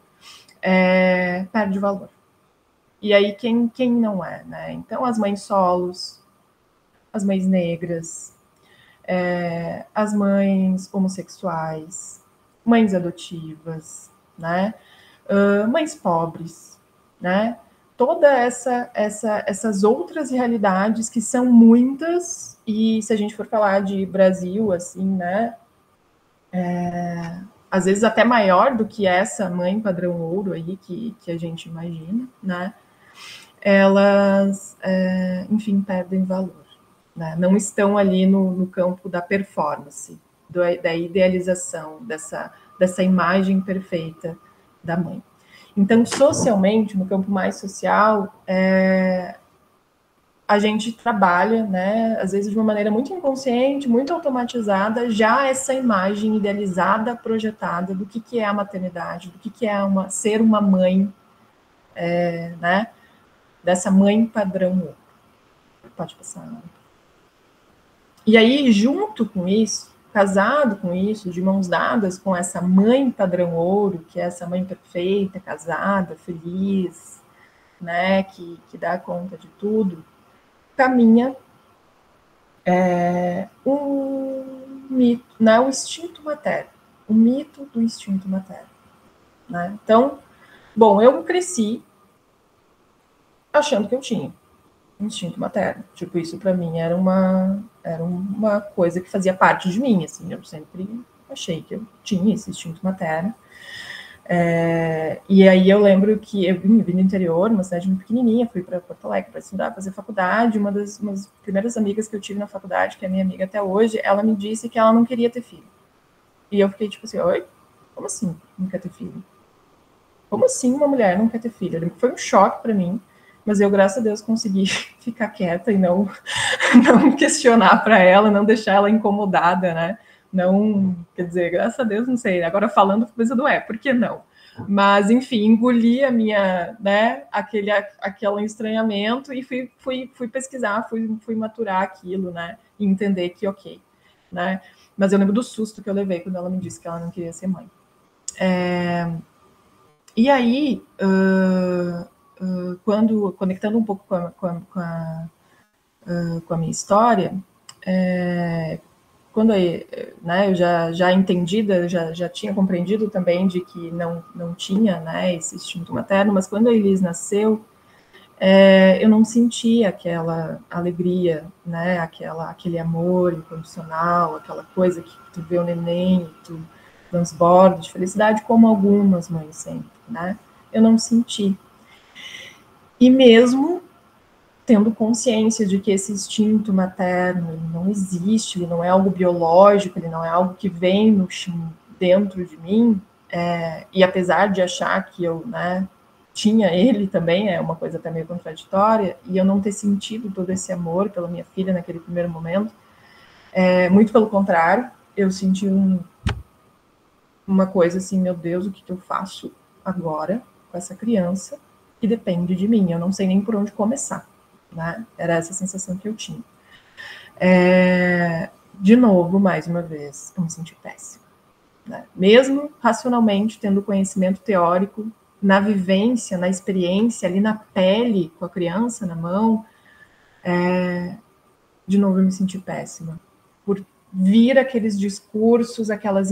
perde valor. E aí, quem não é? Né? Então, as mães solos, as mães negras, as mães homossexuais, mães adotivas, né? Mães pobres, né? Toda essas outras realidades que são muitas, e se a gente for falar de Brasil, assim, né, às vezes até maior do que essa mãe padrão ouro aí que a gente imagina, né, elas, enfim, perdem valor, né, não estão ali no campo da performance, da idealização, dessa imagem perfeita da mãe. Então, socialmente, no campo mais social, a gente trabalha, né, às vezes de uma maneira muito inconsciente, muito automatizada, já essa imagem idealizada, projetada do que é a maternidade, do que é ser uma mãe, né, dessa mãe padrão. Pode passar. E aí, junto com isso, casado com isso, de mãos dadas com essa mãe padrão ouro, que é essa mãe perfeita, casada, feliz, né, que dá conta de tudo, caminha um mito, né, o instinto materno, o mito do instinto materno, né? Então, bom, eu cresci achando que eu tinha instinto materno, tipo, isso para mim era uma coisa que fazia parte de mim, assim, eu sempre achei que eu tinha esse instinto materno. E aí eu lembro que eu vim do interior, uma cidade muito pequenininha, fui para Porto Alegre para estudar, fazer faculdade. Uma das primeiras amigas que eu tive na faculdade, que é minha amiga até hoje, ela me disse que ela não queria ter filho. E eu fiquei tipo assim, oi? Como assim não quer ter filho? Como assim uma mulher não quer ter filho? Foi um choque para mim, mas eu, graças a Deus, consegui ficar quieta e não questionar para ela, não deixar ela incomodada, né? Não, quer dizer, graças a Deus, não sei, agora falando coisa do por que não? Mas, enfim, engoli a minha, né, aquele estranhamento e fui pesquisar, fui maturar aquilo, né, e entender que ok, né? Mas eu lembro do susto que eu levei quando ela me disse que ela não queria ser mãe. E aí, conectando um pouco com a minha história, quando né, eu já entendida, já tinha compreendido também de que não tinha, né, esse instinto materno, mas quando a Elis nasceu, eu não senti aquela alegria, né, aquele amor incondicional, aquela coisa que tu vê o neném e tu transborda de felicidade, como algumas mães sentem, né? Eu não senti. E mesmo tendo consciência de que esse instinto materno ele não existe, ele não é algo biológico, ele não é algo que vem dentro de mim, e apesar de achar que eu, né, tinha ele também, é uma coisa até meio contraditória, e eu não ter sentido todo esse amor pela minha filha naquele primeiro momento, muito pelo contrário, eu senti uma coisa assim, meu Deus, o que eu faço agora com essa criança que depende de mim, eu não sei nem por onde começar. Né? Era essa sensação que eu tinha. De novo, mais uma vez, eu me senti péssima. Né? Mesmo racionalmente, tendo conhecimento teórico, na vivência, na experiência, ali na pele, com a criança na mão, de novo eu me senti péssima. Por vir aqueles discursos, aquelas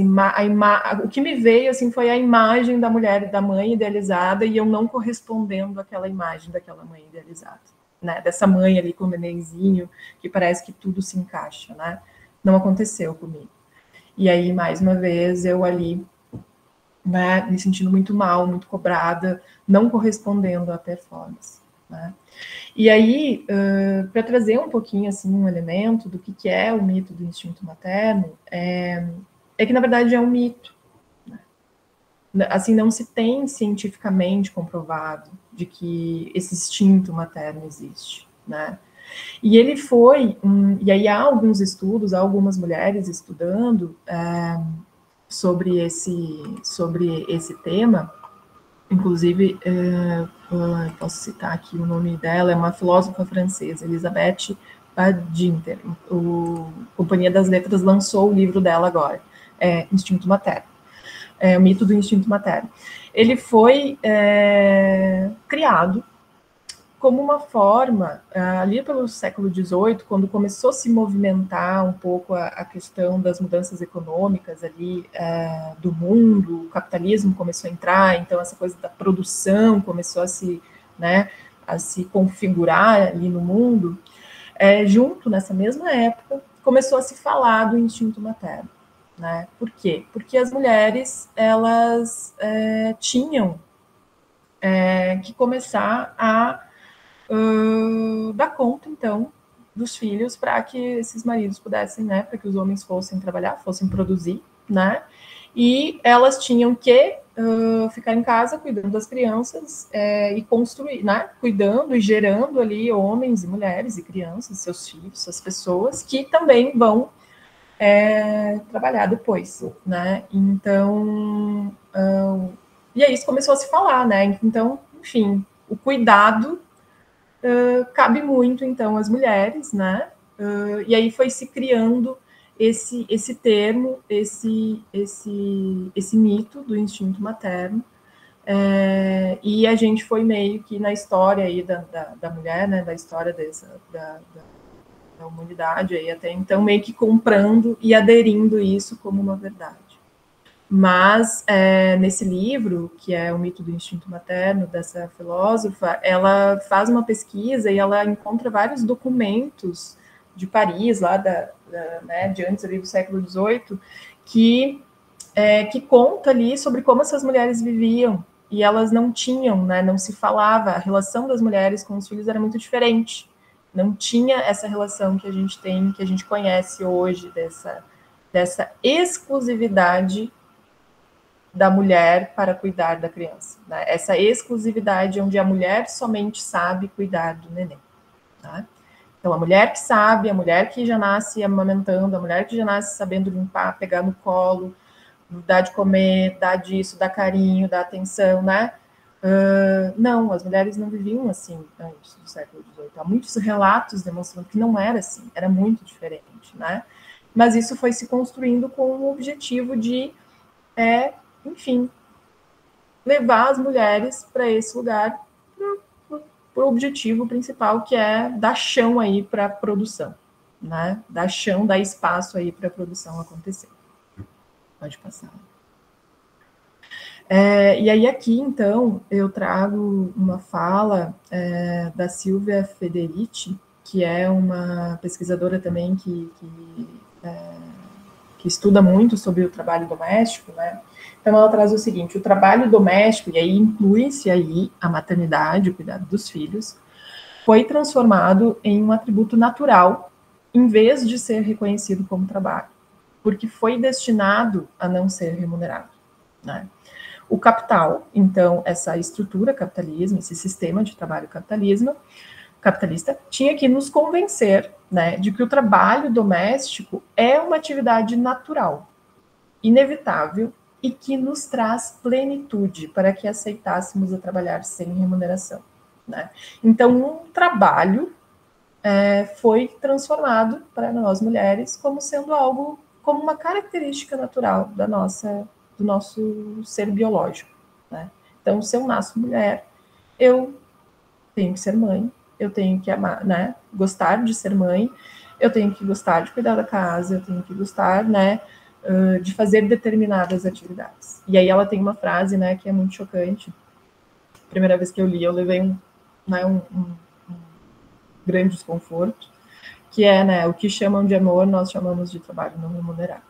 o que me veio assim foi a imagem da mulher, da mãe idealizada, e eu não correspondendo àquela imagem daquela mãe idealizada. Né, dessa mãe ali com o nenenzinho, que parece que tudo se encaixa, né? Não aconteceu comigo. E aí, mais uma vez, eu ali, né, me sentindo muito mal, muito cobrada, não correspondendo à performance, né? E aí, para trazer um pouquinho, assim, um elemento do que é o mito do instinto materno, é que, na verdade, é um mito. Né? Assim, não se tem cientificamente comprovado de que esse instinto materno existe, né? E ele foi, e aí há alguns estudos, há algumas mulheres estudando sobre esse tema, inclusive, posso citar aqui o nome dela, é uma filósofa francesa, Elisabeth Badinter, a Companhia das Letras lançou o livro dela agora, Instinto Materno. O mito do instinto materno. Ele foi criado como uma forma, ali pelo século XVIII, quando começou a se movimentar um pouco a questão das mudanças econômicas ali do mundo, o capitalismo começou a entrar, então essa coisa da produção começou a se configurar ali no mundo, junto, nessa mesma época, começou a se falar do instinto materno. Né? Por quê? Porque as mulheres elas tinham que começar a dar conta, então, dos filhos para que esses maridos pudessem, né, para que os homens fossem trabalhar, fossem produzir, né? E elas tinham que ficar em casa cuidando das crianças e construir, né? Cuidando e gerando ali homens e mulheres e crianças, seus filhos, essas pessoas que também vão trabalhar depois, né? Então, e aí isso começou a se falar, né? Então, enfim, o cuidado cabe muito, então, às mulheres, né? E aí foi se criando esse termo, esse mito do instinto materno, E a gente foi meio que na história aí da mulher, né, da história da humanidade aí até então, meio que comprando e aderindo isso como uma verdade. Mas nesse livro, que é O Mito do Instinto Materno, dessa filósofa, ela faz uma pesquisa e ela encontra vários documentos de Paris, lá né, de antes ali do século XVIII, que conta ali sobre como essas mulheres viviam, e elas não tinham, né, não se falava, a relação das mulheres com os filhos era muito diferente, não tinha essa relação que a gente tem, que a gente conhece hoje, dessa exclusividade da mulher para cuidar da criança, né? Essa exclusividade onde a mulher somente sabe cuidar do neném, tá? Então, a mulher que sabe, a mulher que já nasce amamentando, a mulher que já nasce sabendo limpar, pegar no colo, dar de comer, dar disso, dar carinho, dar atenção, né? Não, as mulheres não viviam assim antes do século XVIII. Há muitos relatos demonstrando que não era assim, era muito diferente, né? Mas isso foi se construindo com o objetivo de enfim, levar as mulheres para esse lugar, para o objetivo principal, que é dar chão aí para a produção, né? Dar chão, dar espaço aí para a produção acontecer. Pode passar. E aí aqui, então, eu trago uma fala da Silvia Federici, que é uma pesquisadora também que estuda muito sobre o trabalho doméstico, né? Então, ela traz o seguinte: o trabalho doméstico, e aí inclui-se aí a maternidade, o cuidado dos filhos, foi transformado em um atributo natural, em vez de ser reconhecido como trabalho, porque foi destinado a não ser remunerado, né? O capital, então, essa estrutura capitalismo, esse sistema de trabalho capitalista, tinha que nos convencer, né, de que o trabalho doméstico é uma atividade natural, inevitável, e que nos traz plenitude para que aceitássemos a trabalhar sem remuneração, né? Então, um trabalho foi transformado para nós mulheres como sendo algo, como uma característica natural do nosso ser biológico, né? Então, se eu nasço mulher, eu tenho que ser mãe, eu tenho que amar, né? Gostar de ser mãe, eu tenho que gostar de cuidar da casa, eu tenho que gostar, né, de fazer determinadas atividades. E aí ela tem uma frase, né, que é muito chocante. Primeira vez que eu li, eu levei um grande desconforto, que é, né, o que chamam de amor, nós chamamos de trabalho não remunerado,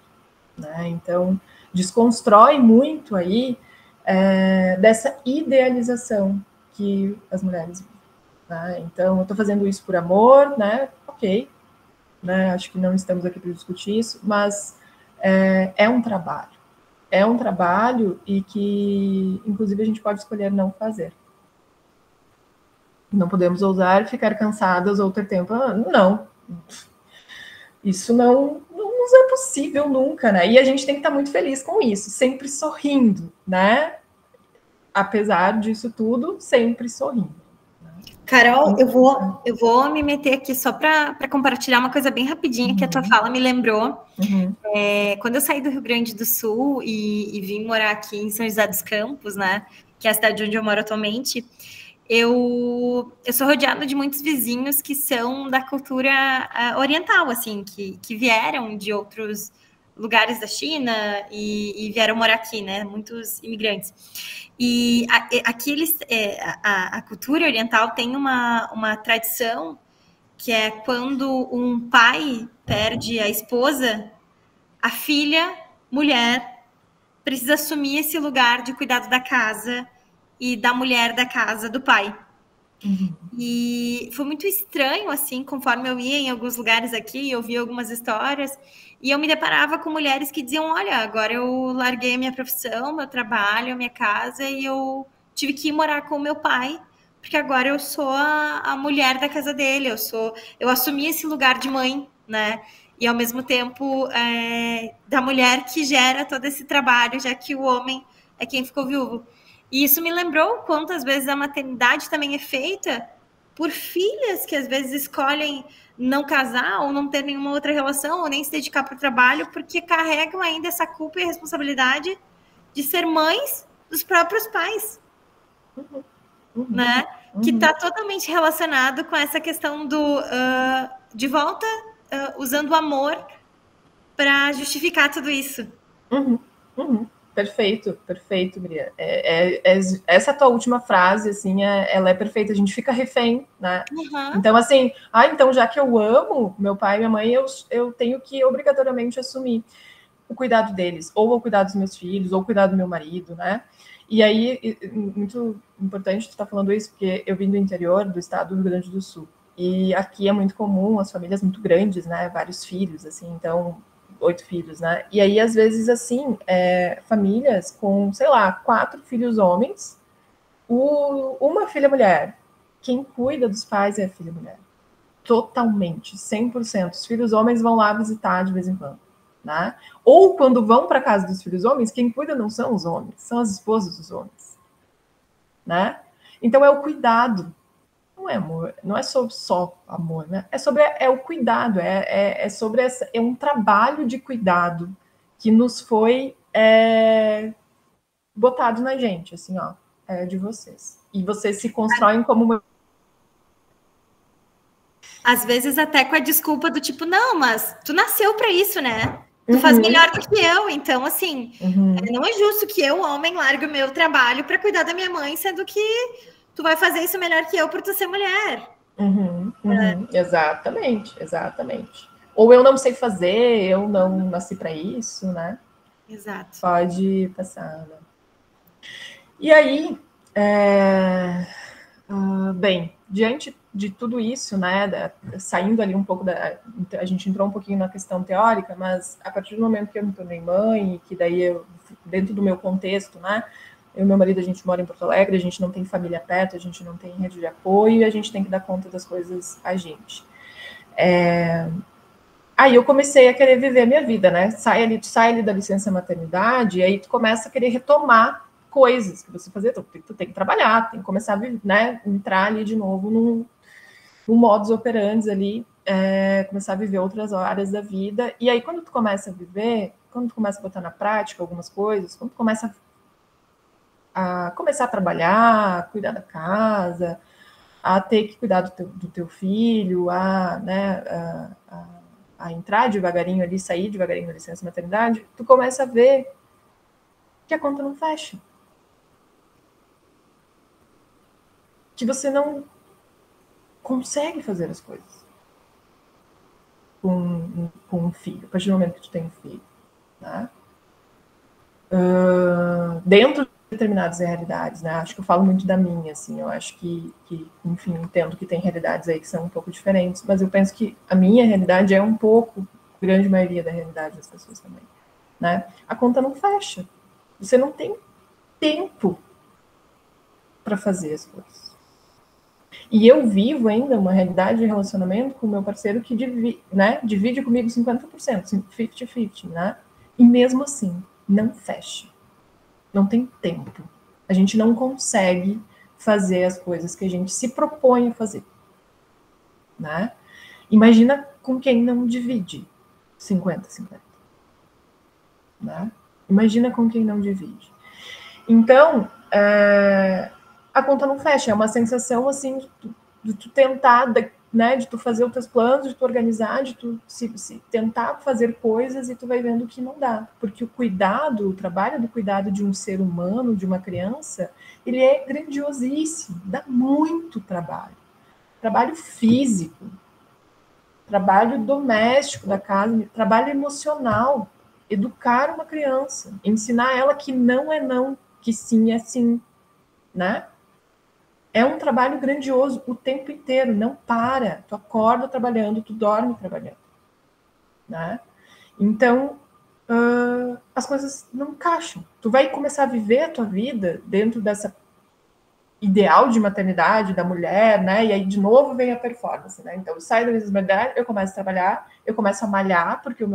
né? Então, desconstrói muito aí dessa idealização que as mulheres vivem, né? Então, eu estou fazendo isso por amor, né? Ok, né? Acho que não estamos aqui para discutir isso, mas é um trabalho e que, inclusive, a gente pode escolher não fazer. Não podemos ousar ficar cansadas ou ter tempo. Não, isso não nos é possível nunca, né? E a gente tem que estar muito feliz com isso, sempre sorrindo, né? Apesar disso tudo, sempre sorrindo.
Carol, eu vou me meter aqui só para compartilhar uma coisa bem rapidinha que a tua fala me lembrou. Quando eu saí do Rio Grande do Sul e vim morar aqui em São José dos Campos, né, que é a cidade onde eu moro atualmente, eu sou rodeada de muitos vizinhos que são da cultura oriental, assim, que vieram de outros lugares da China e vieram morar aqui, né? Muitos imigrantes. E aqui a cultura oriental tem uma tradição que é quando um pai perde a esposa, a filha, mulher, precisa assumir esse lugar de cuidado da casa e da mulher da casa do pai. E foi muito estranho, assim, conforme eu ia em alguns lugares aqui, eu vi algumas histórias, e eu me deparava com mulheres que diziam, olha, agora eu larguei a minha profissão, meu trabalho, a minha casa, e eu tive que ir morar com o meu pai, porque agora eu sou a mulher da casa dele, eu assumi esse lugar de mãe, né? E ao mesmo tempo da mulher que gera todo esse trabalho, já que o homem é quem ficou viúvo. E isso me lembrou quantas vezes a maternidade também é feita por filhas que às vezes escolhem não casar ou não ter nenhuma outra relação ou nem se dedicar para o trabalho porque carregam ainda essa culpa e responsabilidade de ser mães dos próprios pais, né? Que está totalmente relacionado com essa questão de volta, usando o amor para justificar tudo isso.
Perfeito, Maria. Essa tua última frase, assim, ela é perfeita. A gente fica refém, né? Então, assim, então já que eu amo meu pai e minha mãe, eu tenho que obrigatoriamente assumir o cuidado deles, ou o cuidado dos meus filhos, ou o cuidado do meu marido, né? E aí, muito importante tu estar falando isso, porque eu vim do interior do estado do Rio Grande do Sul. E aqui é muito comum as famílias muito grandes, né? Vários filhos, assim, então 8 filhos, né? E aí, às vezes, assim, famílias com, sei lá, 4 filhos homens, uma filha mulher. Quem cuida dos pais é a filha mulher. Totalmente, 100%. Os filhos homens vão lá visitar de vez em quando, né? Ou quando vão para casa dos filhos homens, quem cuida não são os homens, são as esposas dos homens, né? Então é o cuidado. Não é amor, não é sobre só amor, né? É o cuidado, sobre um trabalho de cuidado que nos foi botado na gente, assim, ó, é de vocês. E vocês se constroem como uma...
Às vezes até com a desculpa do tipo, não, mas tu nasceu para isso, né? Tu faz melhor do que eu, então, assim, não é justo que eu, homem, largue o meu trabalho para cuidar da minha mãe, sendo que tu vai fazer isso melhor que eu por tu ser mulher.
Exatamente. Ou eu não sei fazer, eu não nasci para isso, né?
Exato.
Pode passar, né? E aí, bem, diante de tudo isso, né, saindo ali um pouco a gente entrou um pouquinho na questão teórica, mas a partir do momento que eu me tornei mãe, que daí eu, dentro do meu contexto, né, eu e meu marido, a gente mora em Porto Alegre, a gente não tem família perto, a gente não tem rede de apoio, e a gente tem que dar conta das coisas a gente. Aí eu comecei a querer viver a minha vida, né, sai ali da licença maternidade, e aí tu começa a querer retomar coisas que você fazer, tu tem que trabalhar, tem que começar a, né, entrar ali de novo num modus operandi ali, começar a viver outras áreas da vida, e aí quando tu começa a viver, quando tu começa a botar na prática algumas coisas, quando tu começa a trabalhar, cuidar da casa, a ter que cuidar do teu filho, né, a entrar devagarinho ali, sair devagarinho da licença maternidade, tu começa a ver que a conta não fecha. Que você não consegue fazer as coisas com um filho, a partir do momento que tu tem um filho, né? Dentro de determinadas realidades, né? Acho que eu falo muito da minha, assim, eu acho que enfim, entendo que tem realidades aí que são um pouco diferentes, mas eu penso que a minha realidade é um pouco, a grande maioria da realidade das pessoas também, né? A conta não fecha. Você não tem tempo para fazer as coisas. E eu vivo ainda uma realidade de relacionamento com o meu parceiro que divide comigo 50%, 50-50, né? E mesmo assim, não fecha. Não tem tempo. A gente não consegue fazer as coisas que a gente se propõe a fazer, né? Imagina com quem não divide 50-50, né? Imagina com quem não divide. Então, a conta não fecha, é uma sensação assim de tu tentar, né, de tu fazer os teus planos, de tu organizar, de tu se tentar fazer coisas e tu vai vendo que não dá, porque o trabalho do cuidado de um ser humano, de uma criança, ele é grandiosíssimo, dá muito trabalho físico, trabalho doméstico da casa, trabalho emocional, educar uma criança, ensinar ela que não é não, que sim é sim, né? É um trabalho grandioso o tempo inteiro, não para. Tu acorda trabalhando, tu dorme trabalhando, né? Então, as coisas não encaixam. Tu vai começar a viver a tua vida dentro dessa ideal de maternidade da mulher, né? E aí, de novo, vem a performance, né? Então, eu saio da maternidade, eu começo a trabalhar, eu começo a malhar, porque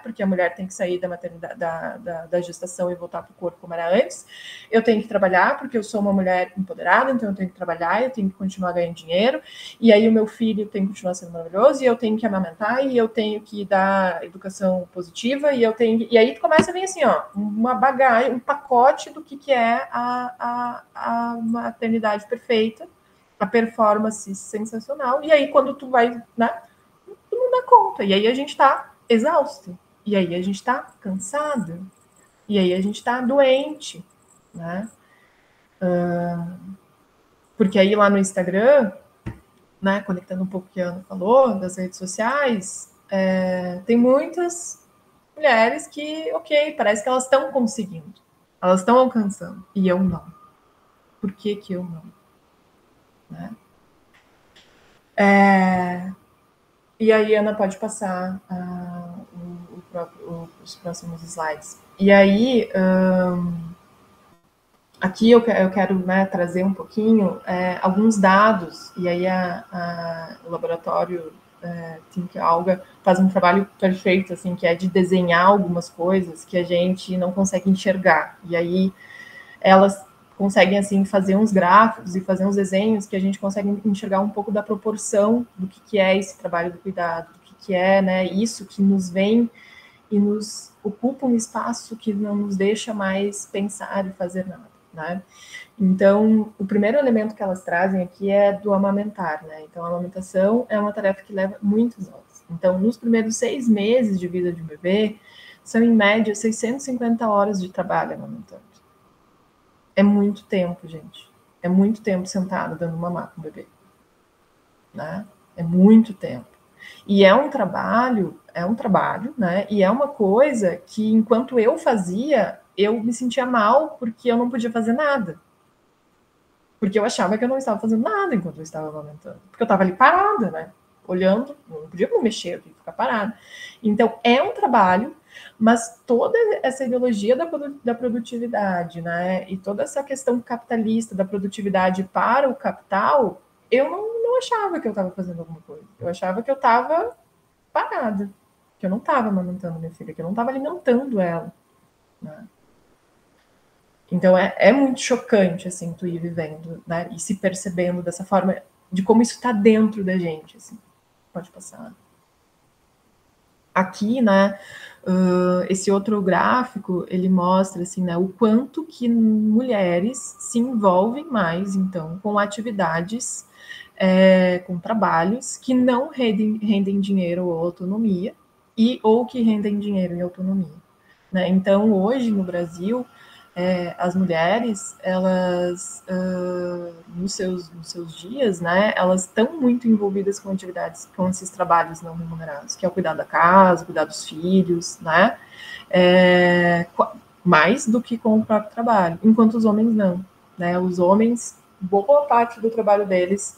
porque a mulher tem que sair da maternidade, da gestação e voltar para o corpo como era antes. Eu tenho que trabalhar, porque eu sou uma mulher empoderada, então eu tenho que trabalhar, eu tenho que continuar ganhando dinheiro, e aí o meu filho tem que continuar sendo maravilhoso, e eu tenho que amamentar, e eu tenho que dar educação positiva, e aí começa a vir assim, ó, uma bagagem, um pacote do que é a maternidade perfeita, a performance sensacional, e aí quando tu vai, né, tu não dá conta, e aí a gente tá exausto, e aí a gente tá cansado, e aí a gente tá doente, né? Porque aí lá no Instagram, né, conectando um pouco o que a Ana falou, das redes sociais, tem muitas mulheres que, ok, parece que elas estão conseguindo, elas estão alcançando, e eu não. Por que eu não? Né? E aí, Ana, pode passar os próximos slides. E aí, aqui eu quero, né, trazer um pouquinho alguns dados, e aí o laboratório Think Alga faz um trabalho perfeito, assim, que é de desenhar algumas coisas que a gente não consegue enxergar. E aí elas conseguem, assim, fazer uns gráficos e fazer uns desenhos que a gente consegue enxergar um pouco da proporção do que é esse trabalho do cuidado, do que é, né, isso que nos vem e nos ocupa um espaço que não nos deixa mais pensar e fazer nada, né? Então, o primeiro elemento que elas trazem aqui é do amamentar, né? Então, a amamentação é uma tarefa que leva muitas horas. Então, nos primeiros 6 meses de vida de um bebê, são, em média, 650 horas de trabalho amamentando. É muito tempo, gente. É muito tempo sentado dando mamar com o bebê, né? É muito tempo. E é um trabalho, né? E é uma coisa que, enquanto eu fazia, eu me sentia mal porque eu não podia fazer nada. Porque eu achava que eu não estava fazendo nada enquanto eu estava amamentando. Porque eu estava ali parada, né? Olhando, não podia me mexer, eu tinha que ficar parada. Então, é um trabalho, mas toda essa ideologia da produtividade, né? E toda essa questão capitalista da produtividade para o capital, eu não achava que eu estava fazendo alguma coisa. Eu achava que eu estava parada, que eu não estava amamentando minha filha, que eu não estava alimentando ela, né? Então é muito chocante, assim, tu ir vivendo, né, e se percebendo dessa forma, de como isso está dentro da gente, assim. Pode passar. Aqui, né, esse outro gráfico, ele mostra, assim, né, o quanto que mulheres se envolvem mais, então, com atividades, com trabalhos que não rendem dinheiro ou autonomia, ou que rendem dinheiro e autonomia, né? Então, hoje, no Brasil, as mulheres, elas, nos seus dias, né, elas estão muito envolvidas com atividades, com esses trabalhos não remunerados, que é o cuidar da casa, cuidar dos filhos, né, mais do que com o próprio trabalho, enquanto os homens não, né, os homens, boa parte do trabalho deles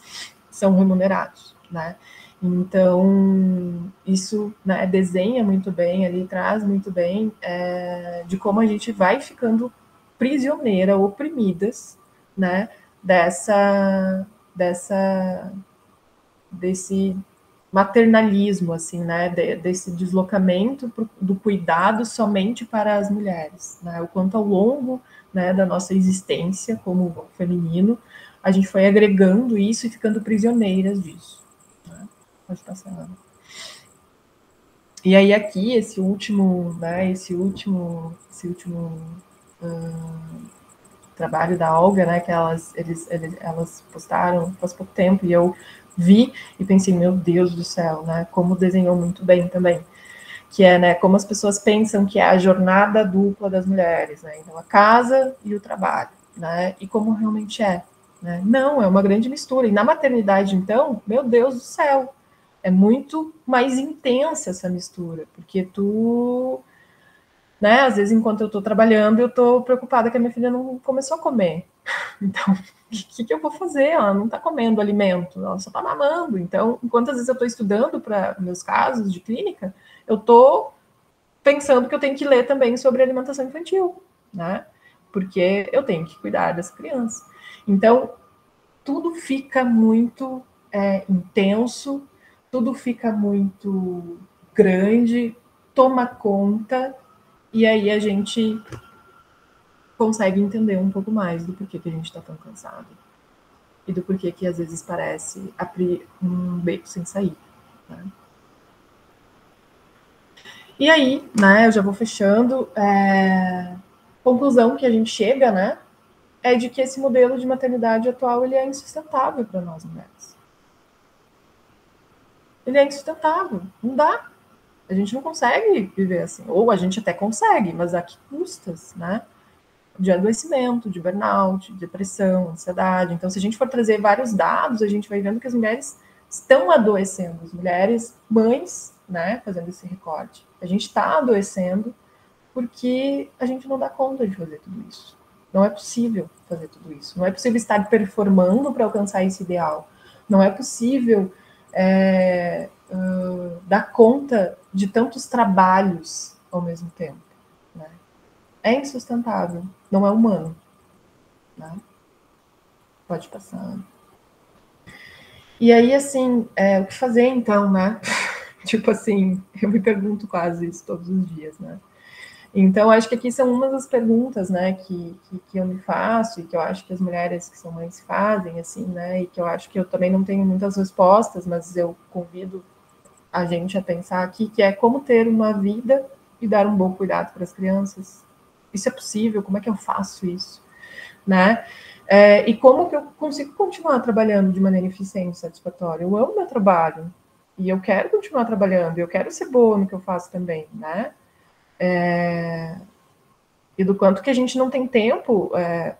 são remunerados, né. Então, isso, né, desenha muito bem ali, traz muito bem de como a gente vai ficando prisioneira, oprimidas, né, desse maternalismo, assim, né, desse deslocamento do cuidado somente para as mulheres, né, o quanto ao longo, né, da nossa existência como feminino, a gente foi agregando isso e ficando prisioneiras disso. Né? Pode passar lá. E aí aqui, esse último trabalho da Olga, né, que elas postaram faz pouco tempo, e eu vi e pensei, meu Deus do céu, né, como desenhou muito bem também, que é, né, como as pessoas pensam que é a jornada dupla das mulheres, né, então a casa e o trabalho, né, e como realmente é, né, não, é uma grande mistura, e na maternidade, então, meu Deus do céu, é muito mais intensa essa mistura, porque tu... Né? Às vezes, enquanto eu estou trabalhando, eu estou preocupada que a minha filha não começou a comer. Então, o que eu vou fazer? Ela não está comendo alimento, ela só está mamando. Então, enquanto às vezes eu estou estudando para meus casos de clínica, eu estou pensando que eu tenho que ler também sobre alimentação infantil, né? Porque eu tenho que cuidar dessa criança. Então, tudo fica muito intenso, tudo fica muito grande, toma conta, e aí a gente consegue entender um pouco mais do porquê que a gente está tão cansado. E do porquê que às vezes parece abrir um beco sem sair. Né? E aí, né, eu já vou fechando. Conclusão que a gente chega, né, é de que esse modelo de maternidade atual ele é insustentável para nós mulheres. Ele é insustentável, não dá. A gente não consegue viver assim. Ou a gente até consegue, mas a que custas, né? De adoecimento, de burnout, de depressão, ansiedade. Então, se a gente for trazer vários dados, a gente vai vendo que as mulheres estão adoecendo. As mulheres, mães, né, fazendo esse recorte. A gente está adoecendo porque a gente não dá conta de fazer tudo isso. Não é possível fazer tudo isso. Não é possível estar performando para alcançar esse ideal. Não é possível dar conta de tantos trabalhos ao mesmo tempo. Né? É insustentável. Não é humano. Né? Pode passar. E aí, assim, o que fazer então, né? Tipo assim, eu me pergunto quase isso todos os dias, né? Então, acho que aqui são umas das perguntas, né, que eu me faço e que eu acho que as mulheres que são mães fazem, assim, né, e que eu acho que eu também não tenho muitas respostas, mas eu convido a gente a pensar aqui, que é como ter uma vida e dar um bom cuidado para as crianças. Isso é possível? Como é que eu faço isso? Né? E como que eu consigo continuar trabalhando de maneira eficiente e satisfatória? Eu amo meu trabalho e eu quero continuar trabalhando, eu quero ser boa no que eu faço também, né? E do quanto que a gente não tem tempo,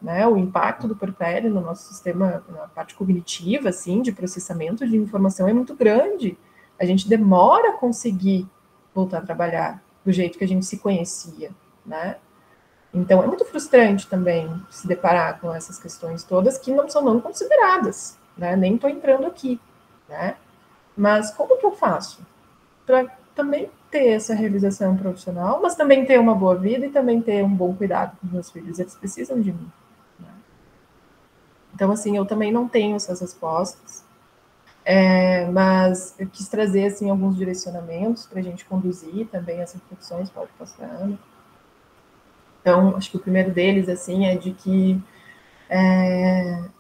né, o impacto do puerpério no nosso sistema, na parte cognitiva, assim, de processamento de informação é muito grande. A gente demora a conseguir voltar a trabalhar do jeito que a gente se conhecia, né? Então, é muito frustrante também se deparar com essas questões todas que não são não consideradas, né? Nem estou entrando aqui, né? Mas como que eu faço para também ter essa realização profissional, mas também ter uma boa vida e também ter um bom cuidado com os meus filhos? Eles precisam de mim. Né? Então, assim, eu também não tenho essas respostas, mas eu quis trazer, assim, alguns direcionamentos para a gente conduzir também as reflexões, pode passar, Ana. Então, acho que o primeiro deles, assim, é de que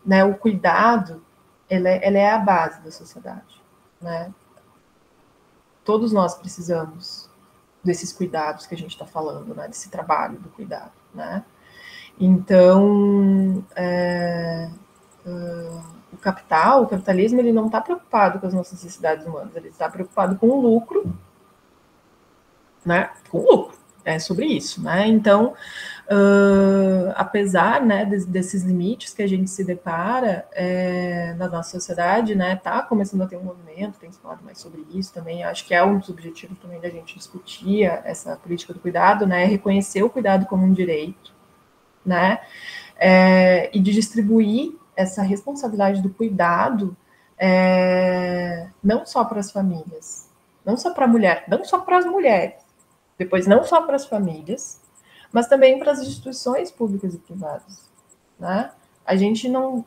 né, o cuidado, ele é a base da sociedade, né? Todos nós precisamos desses cuidados que a gente está falando, né? Desse trabalho do cuidado, né? Então, o capitalismo, ele não está preocupado com as nossas necessidades humanas, ele está preocupado com o lucro, né? Com o lucro, é sobre isso, né? Então, apesar, né, desses limites que a gente se depara na nossa sociedade, né, tá começando a ter um movimento, tem se falado mais sobre isso também, acho que é um dos objetivos também da gente discutir essa política do cuidado, né, reconhecer o cuidado como um direito, né, e de distribuir essa responsabilidade do cuidado não só para as famílias, não só para a mulher, não só para as mulheres, depois não só para as famílias, mas também para as instituições públicas e privadas, né? A gente não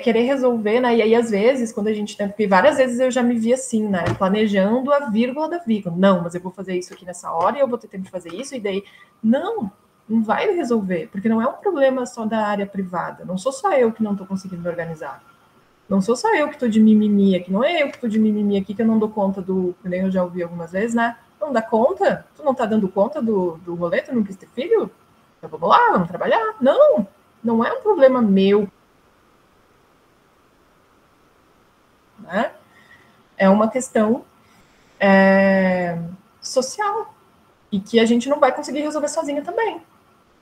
querer resolver, né? E aí às vezes quando a gente tem, porque várias vezes eu já me vi assim, né? Planejando a vírgula da vírgula. Não, mas eu vou fazer isso aqui nessa hora e eu vou ter tempo de fazer isso e daí não vai resolver, porque não é um problema só da área privada. Não sou só eu que não estou conseguindo me organizar. Não sou só eu que estou de mimimi aqui, não é eu que estou de mimimi aqui que eu não dou conta do, nem eu já ouvi algumas vezes, né? Não dá conta? Tu não tá dando conta do rolê? Tu não quis ter filho? Então vamos lá, vamos trabalhar. Não é um problema meu. Né? É uma questão social e que a gente não vai conseguir resolver sozinha também.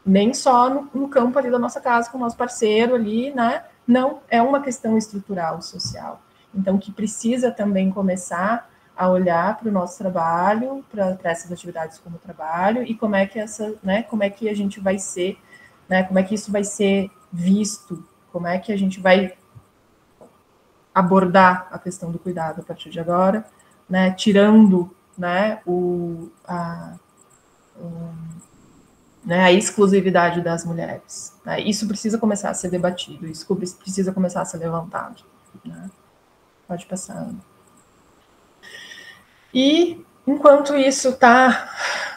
Nem só no campo ali da nossa casa, com o nosso parceiro ali, né? Não, é uma questão estrutural, social. Então, que precisa também começar a olhar para o nosso trabalho, para essas atividades como trabalho, e como é que como é que a gente vai ser, né? Como é que isso vai ser visto, como é que a gente vai abordar a questão do cuidado a partir de agora, né? Tirando, né, a exclusividade das mulheres. Né? Isso precisa começar a ser debatido, isso precisa começar a ser levantado. Né? Pode passar. E enquanto isso está,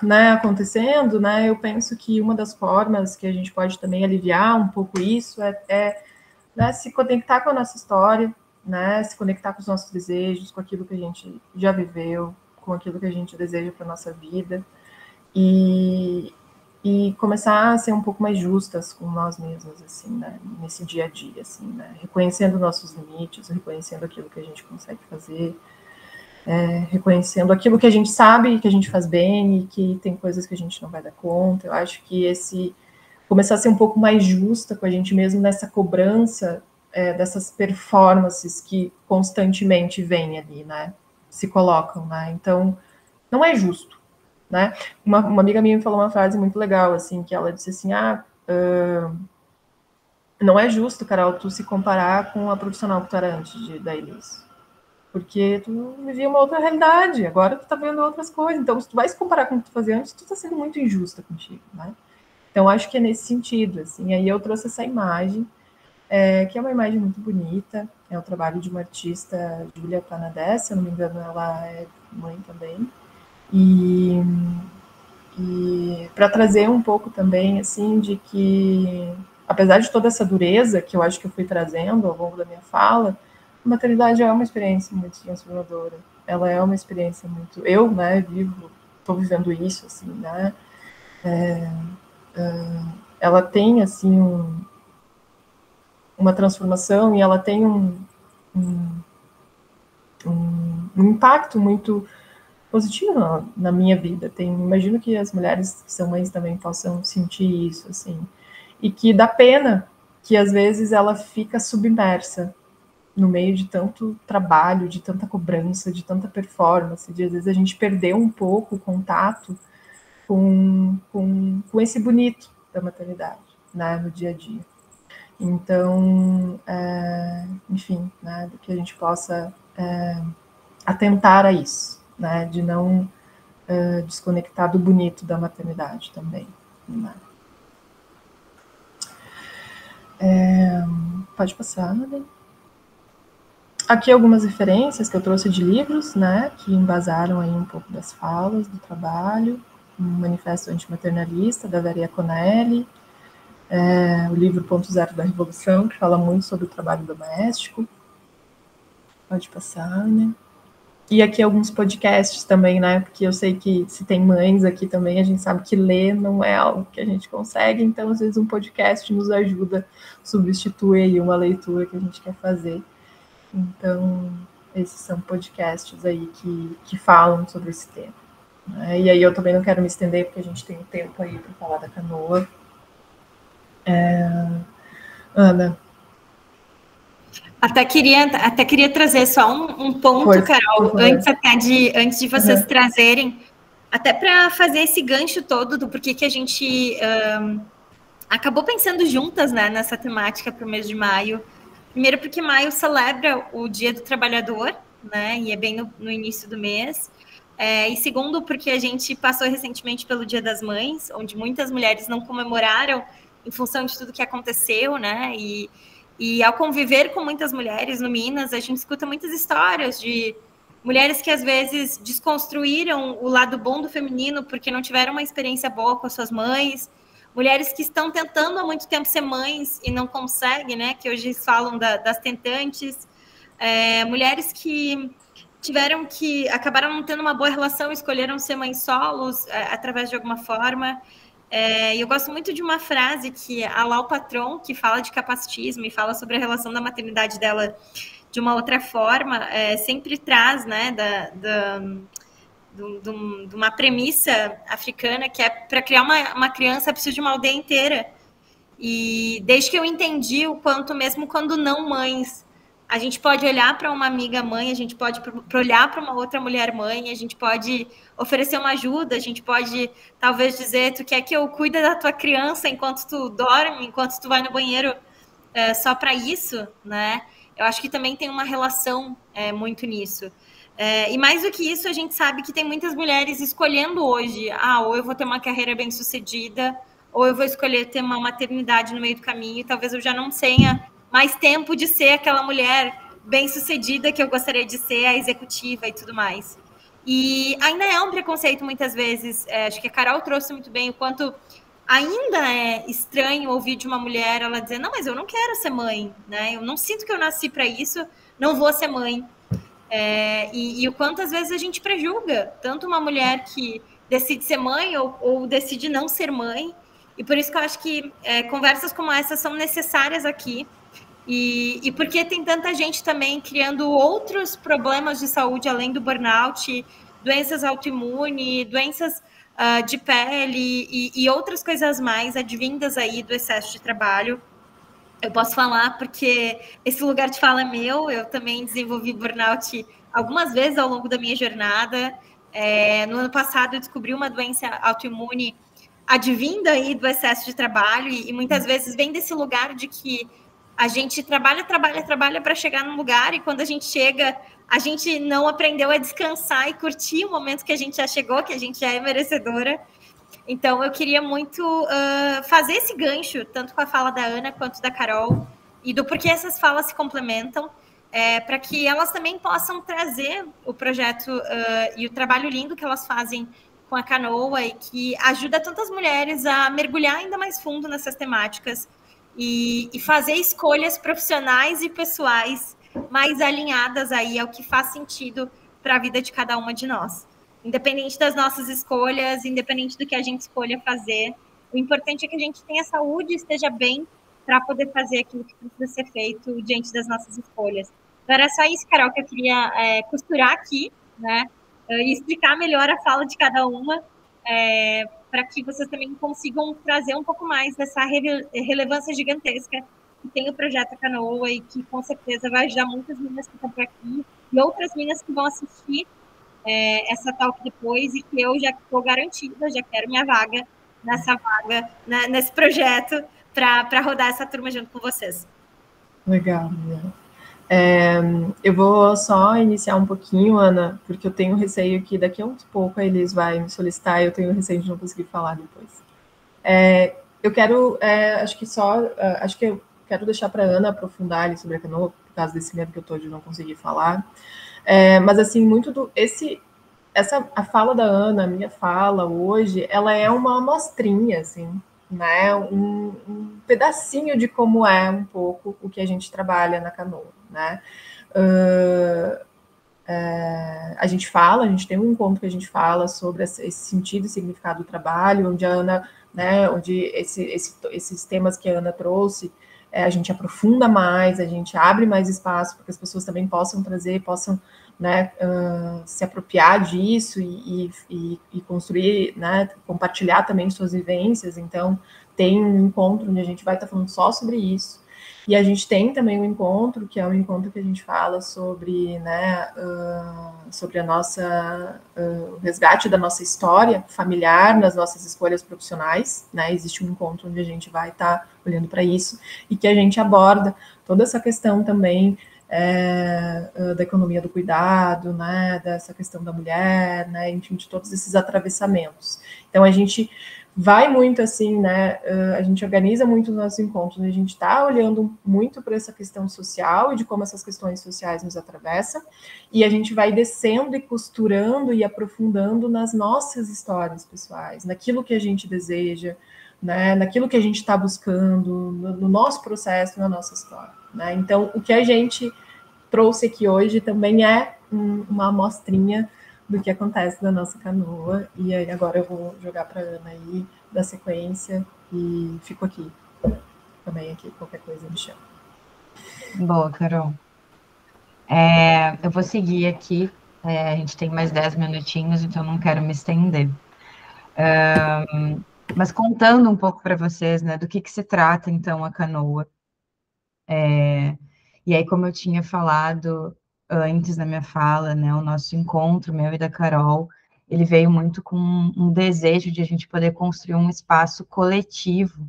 né, acontecendo, né, eu penso que uma das formas que a gente pode também aliviar um pouco isso né, se conectar com a nossa história, né, se conectar com os nossos desejos, com aquilo que a gente já viveu, com aquilo que a gente deseja para a nossa vida, e começar a ser um pouco mais justas com nós mesmos, assim, né, nesse dia a dia, assim, né, reconhecendo nossos limites, reconhecendo aquilo que a gente consegue fazer, reconhecendo aquilo que a gente sabe que a gente faz bem e que tem coisas que a gente não vai dar conta. Eu acho que começar a ser um pouco mais justa com a gente mesmo nessa cobrança dessas performances que constantemente vêm ali, né? Se colocam, né? Então, não é justo, né? Uma amiga minha me falou uma frase muito legal, assim, que ela disse assim, não é justo, Carol, tu se comparar com a profissional que tu era antes da Elis. Porque tu vivia uma outra realidade, agora tu tá vendo outras coisas. Então, se tu vai se comparar com o que tu fazia antes, tu tá sendo muito injusta contigo, né? Então, acho que é nesse sentido, assim. Aí eu trouxe essa imagem, que é uma imagem muito bonita. É o trabalho de uma artista, Júlia Planadès, se eu não me engano, ela é mãe também. E para trazer um pouco também, assim, de que, apesar de toda essa dureza que eu acho que eu fui trazendo ao longo da minha fala, a maternidade é uma experiência muito transformadora. Ela é uma experiência muito... Eu, né, estou vivendo isso, assim, né? Ela tem, assim, uma transformação e ela tem um impacto muito positivo na minha vida. Imagino que as mulheres que são mães também possam sentir isso, assim. E que dá pena que, às vezes, ela fica submersa no meio de tanto trabalho, de tanta cobrança, de tanta performance, de às vezes a gente perdeu um pouco o contato com esse bonito da maternidade, né, no dia a dia. Então, enfim, né, que a gente possa atentar a isso, né, de não desconectar do bonito da maternidade também, né. Pode passar, né? Aqui algumas referências que eu trouxe de livros, né, que embasaram aí um pouco das falas do trabalho. Um Manifesto Antimaternalista, da Vera Iaconelli, o livro Ponto Zero da Revolução, que fala muito sobre o trabalho doméstico. Pode passar, né? E aqui alguns podcasts também, né, porque eu sei que se tem mães aqui também, a gente sabe que ler não é algo que a gente consegue, então às vezes um podcast nos ajuda, substitui aí uma leitura que a gente quer fazer. Então, esses são podcasts aí que falam sobre esse tema. E aí eu também não quero me estender, porque a gente tem um tempo aí para falar da canoa. Ana?
Até queria trazer só um ponto, Carol, antes de vocês trazerem, até para fazer esse gancho todo do porquê que a gente acabou pensando juntas, né, nessa temática para o mês de maio. Primeiro porque maio celebra o Dia do Trabalhador, né, e é bem no início do mês. E segundo porque a gente passou recentemente pelo Dia das Mães, onde muitas mulheres não comemoraram em função de tudo que aconteceu, né, e ao conviver com muitas mulheres no Minas, a gente escuta muitas histórias de mulheres que às vezes desconstruíram o lado bom do feminino porque não tiveram uma experiência boa com as suas mães, mulheres que estão tentando há muito tempo ser mães e não conseguem, né? Que hoje falam das tentantes, mulheres que acabaram não tendo uma boa relação, escolheram ser mães solos através de alguma forma. E eu gosto muito de uma frase que a Lau Patron, que fala de capacitismo e fala sobre a relação da maternidade dela de uma outra forma, sempre traz, né, de uma premissa africana que é para criar uma criança precisa de uma aldeia inteira. E desde que eu entendi o quanto, mesmo quando não mães, a gente pode olhar para uma amiga mãe, a gente pode olhar para uma outra mulher mãe, a gente pode oferecer uma ajuda, a gente pode talvez dizer, tu quer que eu cuide da tua criança enquanto tu dorme, enquanto tu vai no banheiro só para isso, né? Eu acho que também tem uma relação muito nisso. E mais do que isso, a gente sabe que tem muitas mulheres escolhendo hoje, ou eu vou ter uma carreira bem-sucedida, ou eu vou escolher ter uma maternidade no meio do caminho, e talvez eu já não tenha mais tempo de ser aquela mulher bem-sucedida que eu gostaria de ser, a executiva e tudo mais. E ainda é um preconceito muitas vezes, acho que a Carol trouxe muito bem o quanto ainda é estranho ouvir de uma mulher ela dizer, não, mas eu não quero ser mãe, né? Eu não sinto que eu nasci para isso, não vou ser mãe. E o quanto às vezes a gente prejulga tanto uma mulher que decide ser mãe ou decide não ser mãe. E por isso que eu acho que conversas como essa são necessárias aqui. E porque tem tanta gente também criando outros problemas de saúde além do burnout, doenças autoimunes, doenças de pele e outras coisas mais advindas aí do excesso de trabalho. Eu posso falar porque esse lugar de fala é meu, eu também desenvolvi burnout algumas vezes ao longo da minha jornada. No ano passado eu descobri uma doença autoimune advinda aí do excesso de trabalho e muitas vezes vem desse lugar de que a gente trabalha para chegar num lugar e quando a gente chega, a gente não aprendeu a descansar e curtir o momento que a gente já chegou, que a gente já é merecedora. Então, eu queria muito fazer esse gancho, tanto com a fala da Ana quanto da Carol, e do porquê essas falas se complementam, para que elas também possam trazer o projeto e o trabalho lindo que elas fazem com a Canoa e que ajuda tantas mulheres a mergulhar ainda mais fundo nessas temáticas e fazer escolhas profissionais e pessoais mais alinhadas aí ao que faz sentido para a vida de cada uma de nós. Independente das nossas escolhas, independente do que a gente escolha fazer, o importante é que a gente tenha saúde e esteja bem para poder fazer aquilo que precisa ser feito diante das nossas escolhas. Então, era só isso, Carol, que eu queria costurar aqui, né? E explicar melhor a fala de cada uma, para que vocês também consigam trazer um pouco mais dessa relevância gigantesca que tem o Projeto Canoa e que, com certeza, vai ajudar muitas meninas que estão por aqui e outras meninas que vão assistir essa talk depois e que eu já estou garantida, já quero minha vaga nessa vaga, né, nesse projeto para rodar essa turma junto com vocês.
Legal. Eu vou só iniciar um pouquinho, Ana, porque eu tenho receio que daqui a um pouco a Elis vai me solicitar e eu tenho receio de não conseguir falar depois. Eu quero, acho que eu quero deixar para a Ana aprofundar ali sobre a Canoa, por causa desse medo que eu estou de não conseguir falar. Mas, assim, a fala da Ana, a minha fala hoje, ela é uma amostrinha, assim, né? Um pedacinho de como é um pouco o que a gente trabalha na Canoa, né? A gente tem um encontro que a gente fala sobre esse sentido e significado do trabalho, onde a Ana, né, onde esses temas que a Ana trouxe, a gente aprofunda mais, a gente abre mais espaço para que as pessoas também possam trazer, possam, né, se apropriar disso e construir, né, compartilhar também suas vivências. Então, tem um encontro onde a gente vai estar falando só sobre isso. E a gente tem também um encontro, que é um encontro que a gente fala sobre, né, sobre a nossa, o resgate da nossa história familiar nas nossas escolhas profissionais, né? Existe um encontro onde a gente vai estar olhando para isso e que a gente aborda toda essa questão também da economia do cuidado, né, dessa questão da mulher, né, enfim, de todos esses atravessamentos. Então, a gente vai muito assim, né, a gente organiza muito os nossos encontros, a gente está olhando muito para essa questão social e de como essas questões sociais nos atravessam, e a gente vai descendo e costurando e aprofundando nas nossas histórias pessoais, naquilo que a gente deseja, né, naquilo que a gente está buscando, no nosso processo, na nossa história, né? Então, o que a gente trouxe aqui hoje também é uma amostrinha do que acontece na nossa Canoa, e aí agora eu vou jogar para a Ana aí, da sequência, e fico aqui, também aqui, qualquer coisa me chama.
Boa, Carol. Eu vou seguir aqui, a gente tem mais 10 minutinhos, então não quero me estender. Mas contando um pouco para vocês, né, do que se trata, então, a Canoa. E aí, como eu tinha falado antes na minha fala, né, o nosso encontro, meu e da Carol, ele veio muito com um desejo de a gente poder construir um espaço coletivo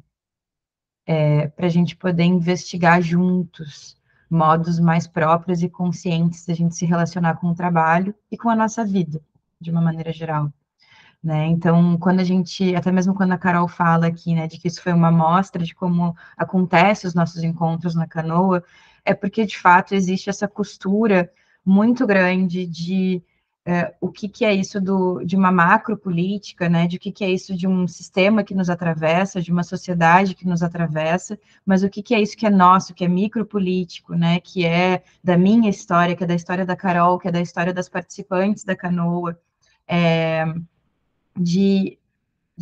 para a gente poder investigar juntos modos mais próprios e conscientes da gente se relacionar com o trabalho e com a nossa vida, de uma maneira geral. Né? Então, quando a gente, até mesmo quando a Carol fala aqui, né, de que isso foi uma amostra de como acontece os nossos encontros na Canoa, é porque, de fato, existe essa costura muito grande de o que é isso de uma macropolítica, né, de o que é isso de um sistema que nos atravessa, de uma sociedade que nos atravessa, mas o que é isso que é nosso, que é micropolítico, né, que é da minha história, que é da história da Carol, que é da história das participantes da Canoa, de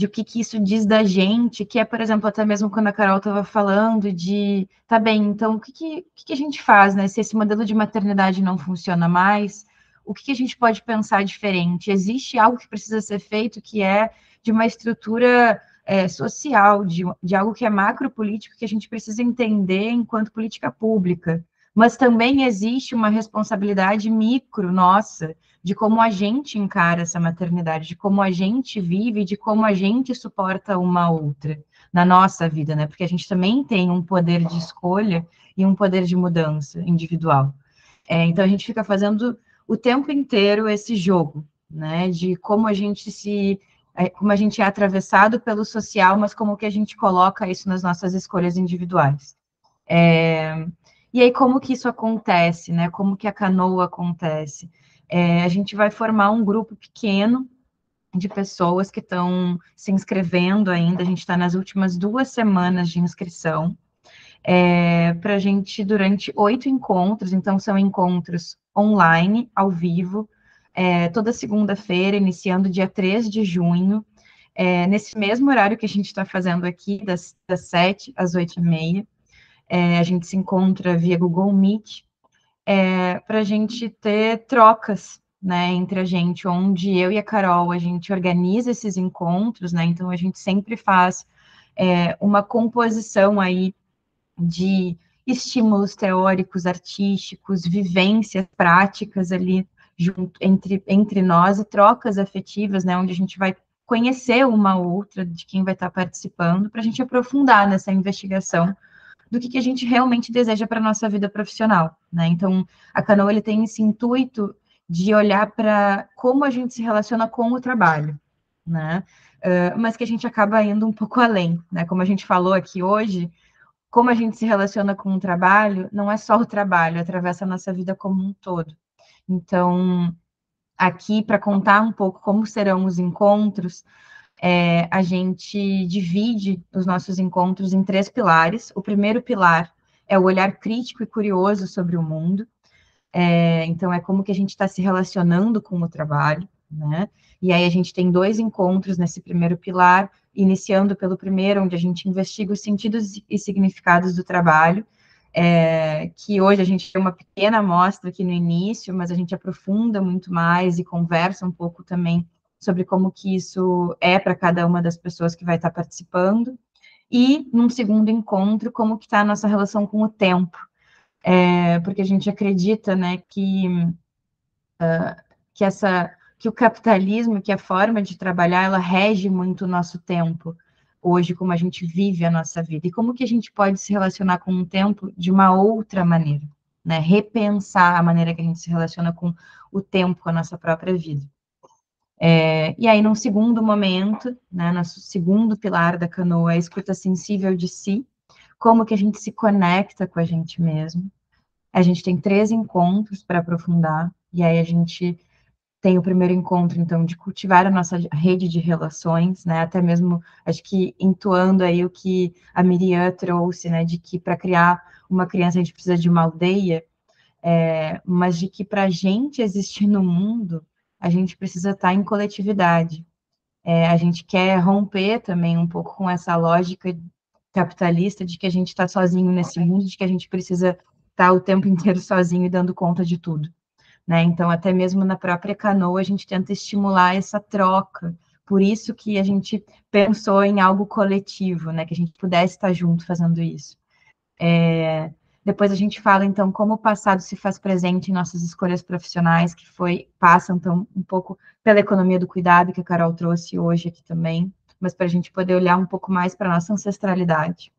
o que isso diz da gente, que é, por exemplo, até mesmo quando a Carol estava falando de, tá bem, então o que a gente faz, né? Se esse modelo de maternidade não funciona mais, o que a gente pode pensar diferente? Existe algo que precisa ser feito que é de uma estrutura social, de algo que é macropolítico, que a gente precisa entender enquanto política pública. Mas também existe uma responsabilidade micro nossa, de como a gente encara essa maternidade, de como a gente vive, de como a gente suporta uma outra na nossa vida, né? Porque a gente também tem um poder de escolha e um poder de mudança individual. Então a gente fica fazendo o tempo inteiro esse jogo, né? De como a gente como a gente é atravessado pelo social, mas como que a gente coloca isso nas nossas escolhas individuais. E aí, como que isso acontece, né? Como que a canoa acontece? A gente vai formar um grupo pequeno de pessoas que estão se inscrevendo ainda. A gente está nas últimas 2 semanas de inscrição. Para a gente, durante 8 encontros, então são encontros online, ao vivo, toda segunda-feira, iniciando dia 3 de junho, nesse mesmo horário que a gente está fazendo aqui, das 7 às 8h30. A gente se encontra via Google Meet, para a gente ter trocas, né, entre a gente, onde eu e a Carol, a gente organiza esses encontros, né, então a gente sempre faz uma composição aí de estímulos teóricos, artísticos, vivências práticas ali junto, entre nós, e trocas afetivas, né, onde a gente vai conhecer uma outra de quem vai estar participando, para a gente aprofundar nessa investigação do que a gente realmente deseja para a nossa vida profissional, né? Então, a Canoa, ele tem esse intuito de olhar para como a gente se relaciona com o trabalho, né? Mas que a gente acaba indo um pouco além, né? Como a gente falou aqui hoje, como a gente se relaciona com o trabalho, não é só o trabalho, atravessa a nossa vida como um todo. Então, aqui, para contar um pouco como serão os encontros, a gente divide os nossos encontros em 3 pilares. O primeiro pilar é o olhar crítico e curioso sobre o mundo. Então, é como que a gente está se relacionando com o trabalho, né? E aí a gente tem 2 encontros nesse primeiro pilar, iniciando pelo primeiro, onde a gente investiga os sentidos e significados do trabalho, que hoje a gente tem uma pequena amostra aqui no início, mas a gente aprofunda muito mais e conversa um pouco também sobre como que isso é para cada uma das pessoas que vai estar participando. E, num segundo encontro, como que está a nossa relação com o tempo. Porque a gente acredita, né, que o capitalismo, que a forma de trabalhar, ela rege muito o nosso tempo, hoje, como a gente vive a nossa vida, e como que a gente pode se relacionar com o tempo de uma outra maneira, né, repensar a maneira que a gente se relaciona com o tempo, com a nossa própria vida. E aí, num segundo momento, né, nosso segundo pilar da canoa é a escuta sensível de si, como que a gente se conecta com a gente mesmo. A gente tem 3 encontros para aprofundar, e aí a gente tem o primeiro encontro, então, de cultivar a nossa rede de relações, né, até mesmo, acho que entoando aí o que a Miriam trouxe, né, de que para criar uma criança a gente precisa de uma aldeia, mas de que para a gente existir no mundo, a gente precisa estar em coletividade. A gente quer romper também um pouco com essa lógica capitalista de que a gente está sozinho nesse mundo, de que a gente precisa estar o tempo inteiro sozinho e dando conta de tudo, né? Então, até mesmo na própria canoa, a gente tenta estimular essa troca. Por isso que a gente pensou em algo coletivo, né? Que a gente pudesse estar junto fazendo isso. Depois a gente fala, então, como o passado se faz presente em nossas escolhas profissionais, que passa, então, um pouco pela economia do cuidado, que a Carol trouxe hoje aqui também, mas para a gente poder olhar um pouco mais para a nossa ancestralidade.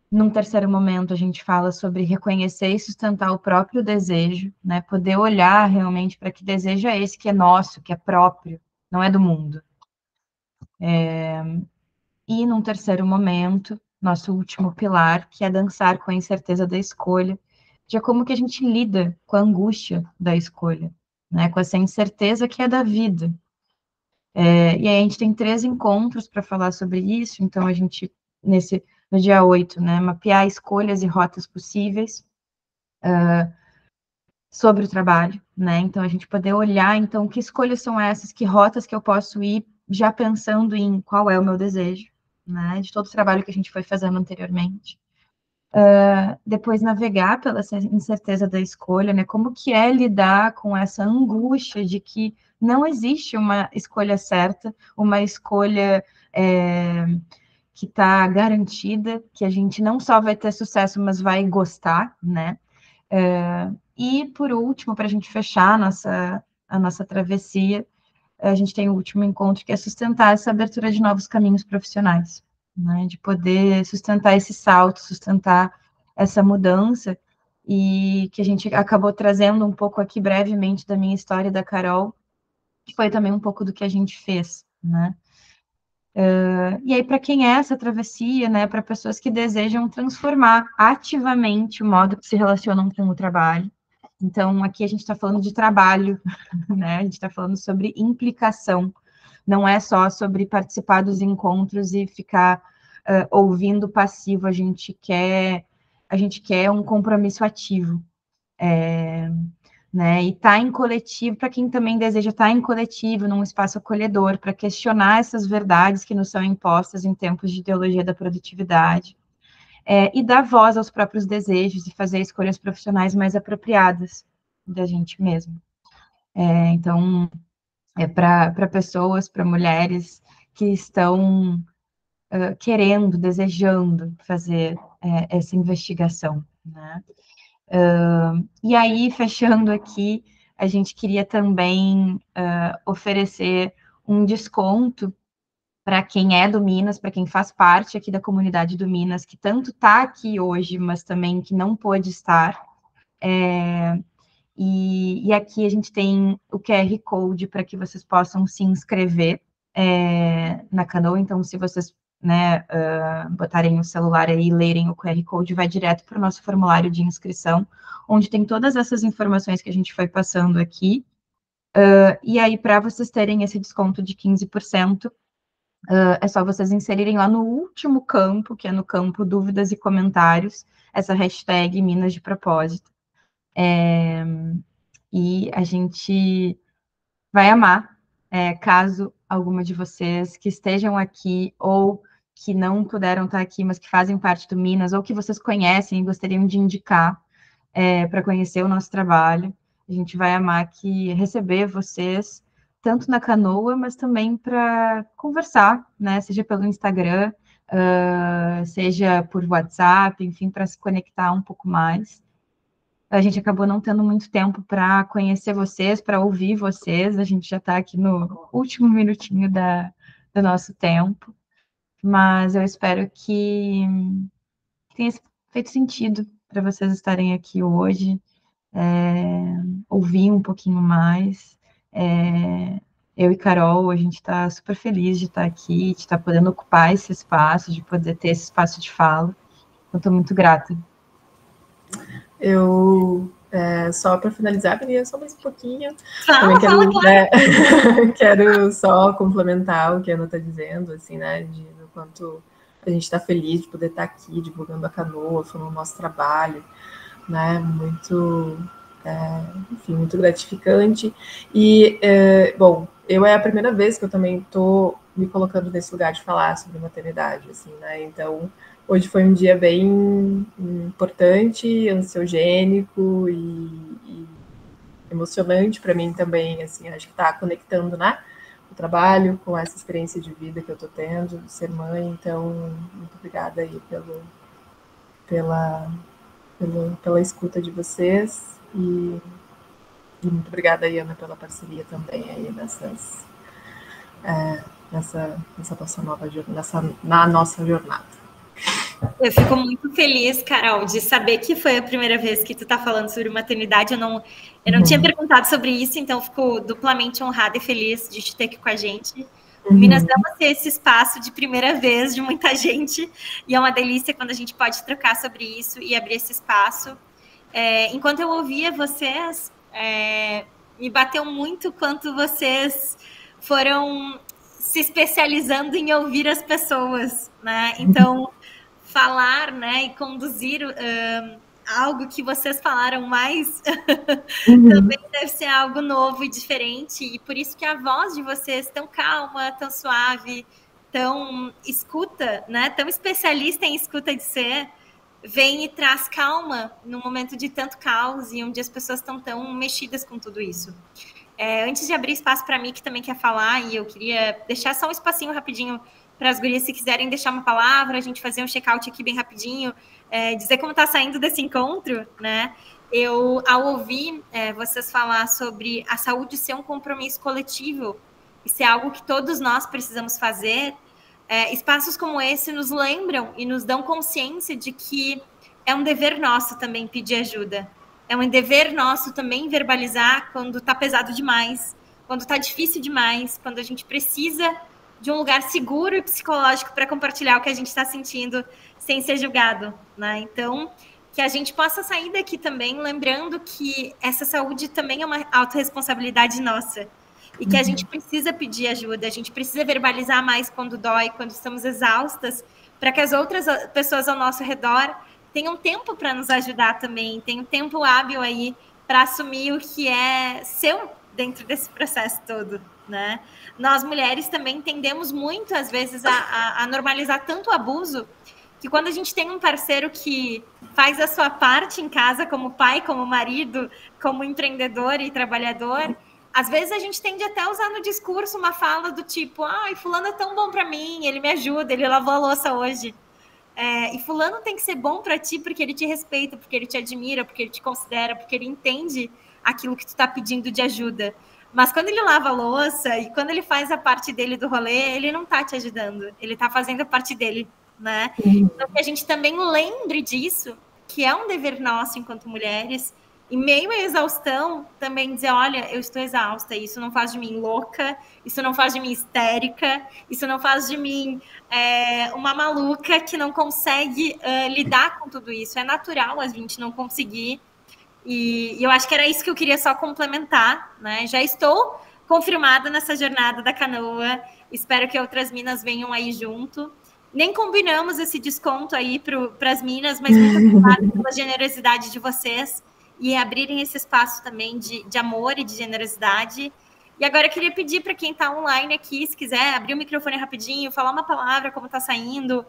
Num terceiro momento, a gente fala sobre reconhecer e sustentar o próprio desejo, né? Poder olhar realmente para que desejo é esse que é nosso, que é próprio, não é do mundo. E num terceiro momento, nosso último pilar, que é dançar com a incerteza da escolha, de como que a gente lida com a angústia da escolha, né? Com essa incerteza que é da vida. E aí a gente tem 3 encontros para falar sobre isso, então a gente, no dia 8, né, mapear escolhas e rotas possíveis sobre o trabalho, né? Então a gente poder olhar, então, que escolhas são essas, que rotas que eu posso ir já pensando em qual é o meu desejo, né? De todo o trabalho que a gente foi fazendo anteriormente. Depois navegar pela incerteza da escolha, né? Como que é lidar com essa angústia de que não existe uma escolha certa, uma escolha que está garantida, que a gente não só vai ter sucesso, mas vai gostar, né? E, por último, para a gente fechar a nossa travessia, a gente tem o último encontro, que é sustentar essa abertura de novos caminhos profissionais, né? De poder sustentar esse salto, sustentar essa mudança, e que a gente acabou trazendo um pouco aqui brevemente da minha história e da Carol, que foi também um pouco do que a gente fez, né? E aí, para quem é essa travessia, né? Para pessoas que desejam transformar ativamente o modo que se relacionam com o trabalho. Então, aqui a gente está falando de trabalho, né? A gente está falando sobre implicação. Não é só sobre participar dos encontros e ficar ouvindo passivo. A gente quer um compromisso ativo. Né? E estar em coletivo, para quem também deseja estar em coletivo, num espaço acolhedor, para questionar essas verdades que nos são impostas em tempos de ideologia da produtividade. E dar voz aos próprios desejos e fazer escolhas profissionais mais apropriadas da gente mesmo. Então, para pessoas, para mulheres que estão querendo, desejando fazer essa investigação, né? E aí, fechando aqui, a gente queria também oferecer um desconto para quem é do Minas, para quem faz parte aqui da comunidade do Minas, que tanto está aqui hoje, mas também que não pôde estar. E aqui a gente tem o QR Code para que vocês possam se inscrever na Canoa. Então, se vocês botarem o celular aí e lerem o QR Code, vai direto para o nosso formulário de inscrição, onde tem todas essas informações que a gente foi passando aqui. E aí, para vocês terem esse desconto de 15%, é só vocês inserirem lá no último campo, que é no campo dúvidas e comentários, essa hashtag Minas de Propósito. E a gente vai amar, caso alguma de vocês que estejam aqui ou que não puderam estar aqui, mas que fazem parte do Minas, ou que vocês conhecem e gostariam de indicar para conhecer o nosso trabalho. A gente vai amar receber vocês, tanto na Canoa, mas também para conversar, né? Seja pelo Instagram, seja por WhatsApp, enfim, para se conectar um pouco mais. A gente acabou não tendo muito tempo para conhecer vocês, para ouvir vocês. A gente já está aqui no último minutinho do nosso tempo. Mas eu espero que tenha feito sentido para vocês estarem aqui hoje, ouvir um pouquinho mais. Eu e Carol, a gente está super feliz de estar aqui, de estar podendo ocupar esse espaço, de poder ter esse espaço de fala. Eu estou muito grata.
Eu, só para finalizar, queria só mais um pouquinho.
Fala,
quero só complementar o que a Ana está dizendo, assim, né, do quanto a gente está feliz de poder estar aqui divulgando a Canoa, falando o nosso trabalho, né, muito, enfim, muito gratificante. E, bom, é a primeira vez que eu também estou me colocando nesse lugar de falar sobre maternidade, assim, né, então hoje foi um dia bem importante, ansiogênico e emocionante para mim também, assim, acho que está conectando, né, o trabalho com essa experiência de vida que eu estou tendo, de ser mãe. Então, muito obrigada aí pela escuta de vocês e muito obrigada aí, Ana, pela parceria também aí nessa nossa nova jornada, na nossa jornada.
Eu fico muito feliz, Carol, de saber que foi a primeira vez que tu tá falando sobre maternidade. Eu não tinha perguntado sobre isso, então fico duplamente honrada e feliz de te ter aqui com a gente. O Minas ama ser esse espaço de primeira vez de muita gente, e é uma delícia quando a gente pode trocar sobre isso e abrir esse espaço. enquanto eu ouvia vocês, me bateu muito quanto vocês foram se especializando em ouvir as pessoas, né? Então, falar, né, e conduzir algo que vocês falaram mais também deve ser algo novo e diferente, e por isso que a voz de vocês tão calma, tão suave, tão escuta, né, tão especialista em escuta de ser, vem e traz calma no momento de tanto caos e onde as pessoas estão tão mexidas com tudo isso. Antes de abrir espaço para mim, que também quer falar, e eu queria deixar só um espacinho rapidinho para as gurias, se quiserem deixar uma palavra, a gente fazer um check-out aqui bem rapidinho, dizer como está saindo desse encontro, né? Eu, ao ouvir vocês falar sobre a saúde ser um compromisso coletivo, isso é algo que todos nós precisamos fazer, espaços como esse nos lembram e nos dão consciência de que é um dever nosso também pedir ajuda. É um dever nosso também verbalizar quando está pesado demais, quando está difícil demais, quando a gente precisa de um lugar seguro e psicológico para compartilhar o que a gente está sentindo sem ser julgado, né? Então, que a gente possa sair daqui também lembrando que essa saúde também é uma autorresponsabilidade nossa e que a gente precisa pedir ajuda, a gente precisa verbalizar mais quando dói, quando estamos exaustas, para que as outras pessoas ao nosso redor tenham tempo para nos ajudar também, tenham tempo hábil aí para assumir o que é seu dentro desse processo todo, né? Nós, mulheres, também tendemos muito, às vezes, a normalizar tanto o abuso, que quando a gente tem um parceiro que faz a sua parte em casa, como pai, como marido, como empreendedor e trabalhador, às vezes a gente tende até a usar no discurso uma fala do tipo, ai, fulano é tão bom para mim, ele me ajuda, ele lavou a louça hoje. E fulano tem que ser bom para ti porque ele te respeita, porque ele te admira, porque ele te considera, porque ele entende aquilo que tu tá pedindo de ajuda. Mas quando ele lava a louça e quando ele faz a parte dele do rolê, ele não tá te ajudando, ele tá fazendo a parte dele, né? Então que a gente também lembre disso, que é um dever nosso enquanto mulheres, em meio à exaustão, também dizer, olha, eu estou exausta, isso não faz de mim louca, isso não faz de mim histérica, isso não faz de mim uma maluca que não consegue lidar com tudo isso. É natural a gente não conseguir. E eu acho que era isso que eu queria só complementar, né? Já estou confirmada nessa jornada da canoa, espero que outras minas venham aí junto. Nem combinamos esse desconto aí para as minas, mas muito obrigada pela generosidade de vocês e abrirem esse espaço também de amor e de generosidade. E agora eu queria pedir para quem está online aqui, se quiser abrir o microfone rapidinho, falar uma palavra, como está saindo,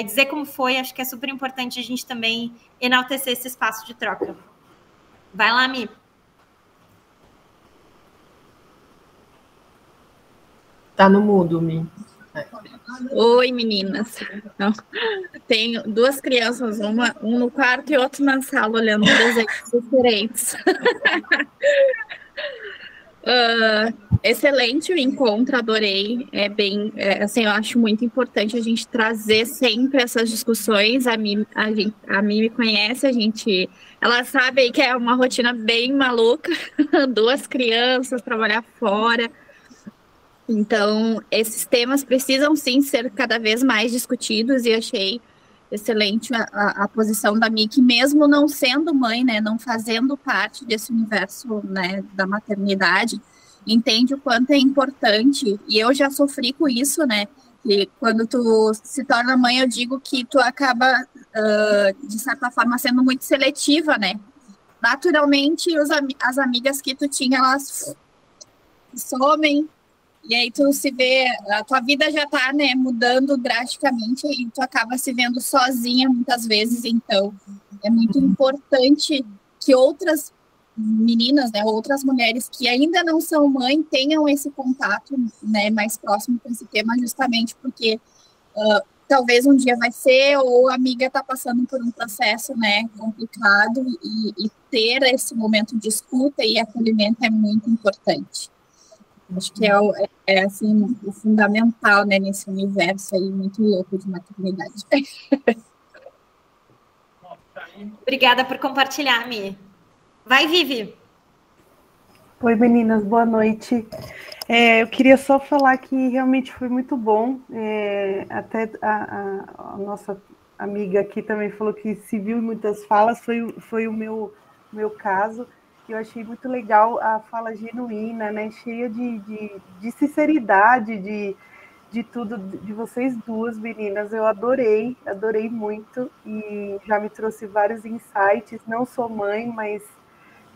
dizer como foi, acho que é super importante a gente também enaltecer esse espaço de troca. Vai lá, Mi.
Tá no mudo, Mi.
Oi, meninas. Não. Tenho duas crianças, um no quarto e outro na sala, olhando desenhos diferentes. Excelente o encontro, adorei. Assim, eu acho muito importante a gente trazer sempre essas discussões. A Mi me conhece, ela sabe aí que é uma rotina bem maluca, duas crianças, trabalhar fora. Então, esses temas precisam sim ser cada vez mais discutidos e achei excelente a posição da Mi, que mesmo não sendo mãe, né, não fazendo parte desse universo, né, da maternidade, entende o quanto é importante, e eu já sofri com isso, né, e quando tu se torna mãe, eu digo que tu acaba, de certa forma, sendo muito seletiva, né, naturalmente as amigas que tu tinha, elas somem, e aí tu se vê, a tua vida já tá, né, mudando drasticamente e tu acaba se vendo sozinha muitas vezes, então é muito importante que outras meninas, né, outras mulheres que ainda não são mãe tenham esse contato, né, mais próximo com esse tema, justamente porque talvez um dia vai ser, ou a amiga tá passando por um processo, né, complicado e ter esse momento de escuta e acolhimento é muito importante. Acho que assim, o fundamental, né, nesse universo aí muito louco de maternidade.
Obrigada por compartilhar, Mi. Vai, Vivi.
Oi, meninas, boa noite. Eu queria só falar que realmente foi muito bom. Até a nossa amiga aqui também falou que se viu em muitas falas, foi o meu caso. Eu achei muito legal a fala genuína, né? Cheia de sinceridade, de tudo, de vocês duas meninas. Eu adorei muito e já me trouxe vários insights. Não sou mãe, mas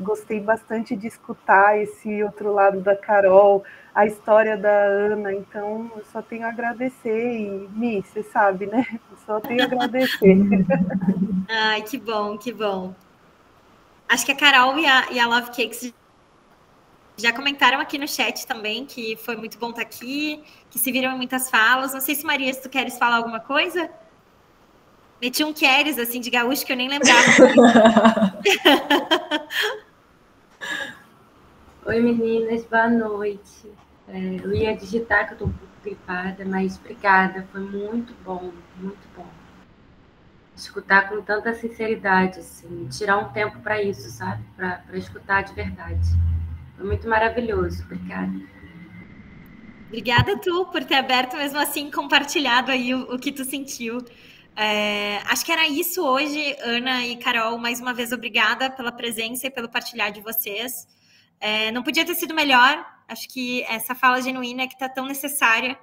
gostei bastante de escutar esse outro lado da Carol, a história da Ana. Então, eu só tenho a agradecer. E, Mi, você sabe, né? Eu só tenho a agradecer.
Ai, que bom, que bom. Acho que a Carol e a Love Cakes já comentaram aqui no chat também que foi muito bom estar aqui, que se viram em muitas falas. Não sei se, Maria, se tu queres falar alguma coisa? Meti um queres, assim, de gaúcho que eu nem lembrava.
Oi, meninas, boa noite. Eu ia digitar que eu tô um pouco gripada, mas obrigada, foi muito bom, muito bom. Escutar com tanta sinceridade, assim, tirar um tempo para isso, sabe? Para escutar de verdade. Foi muito maravilhoso, obrigada.
Obrigada tu por ter aberto mesmo assim, compartilhado aí o que tu sentiu. Acho que era isso hoje, Ana e Carol, mais uma vez obrigada pela presença e pelo partilhar de vocês. Não podia ter sido melhor, acho que essa fala genuína que está tão necessária.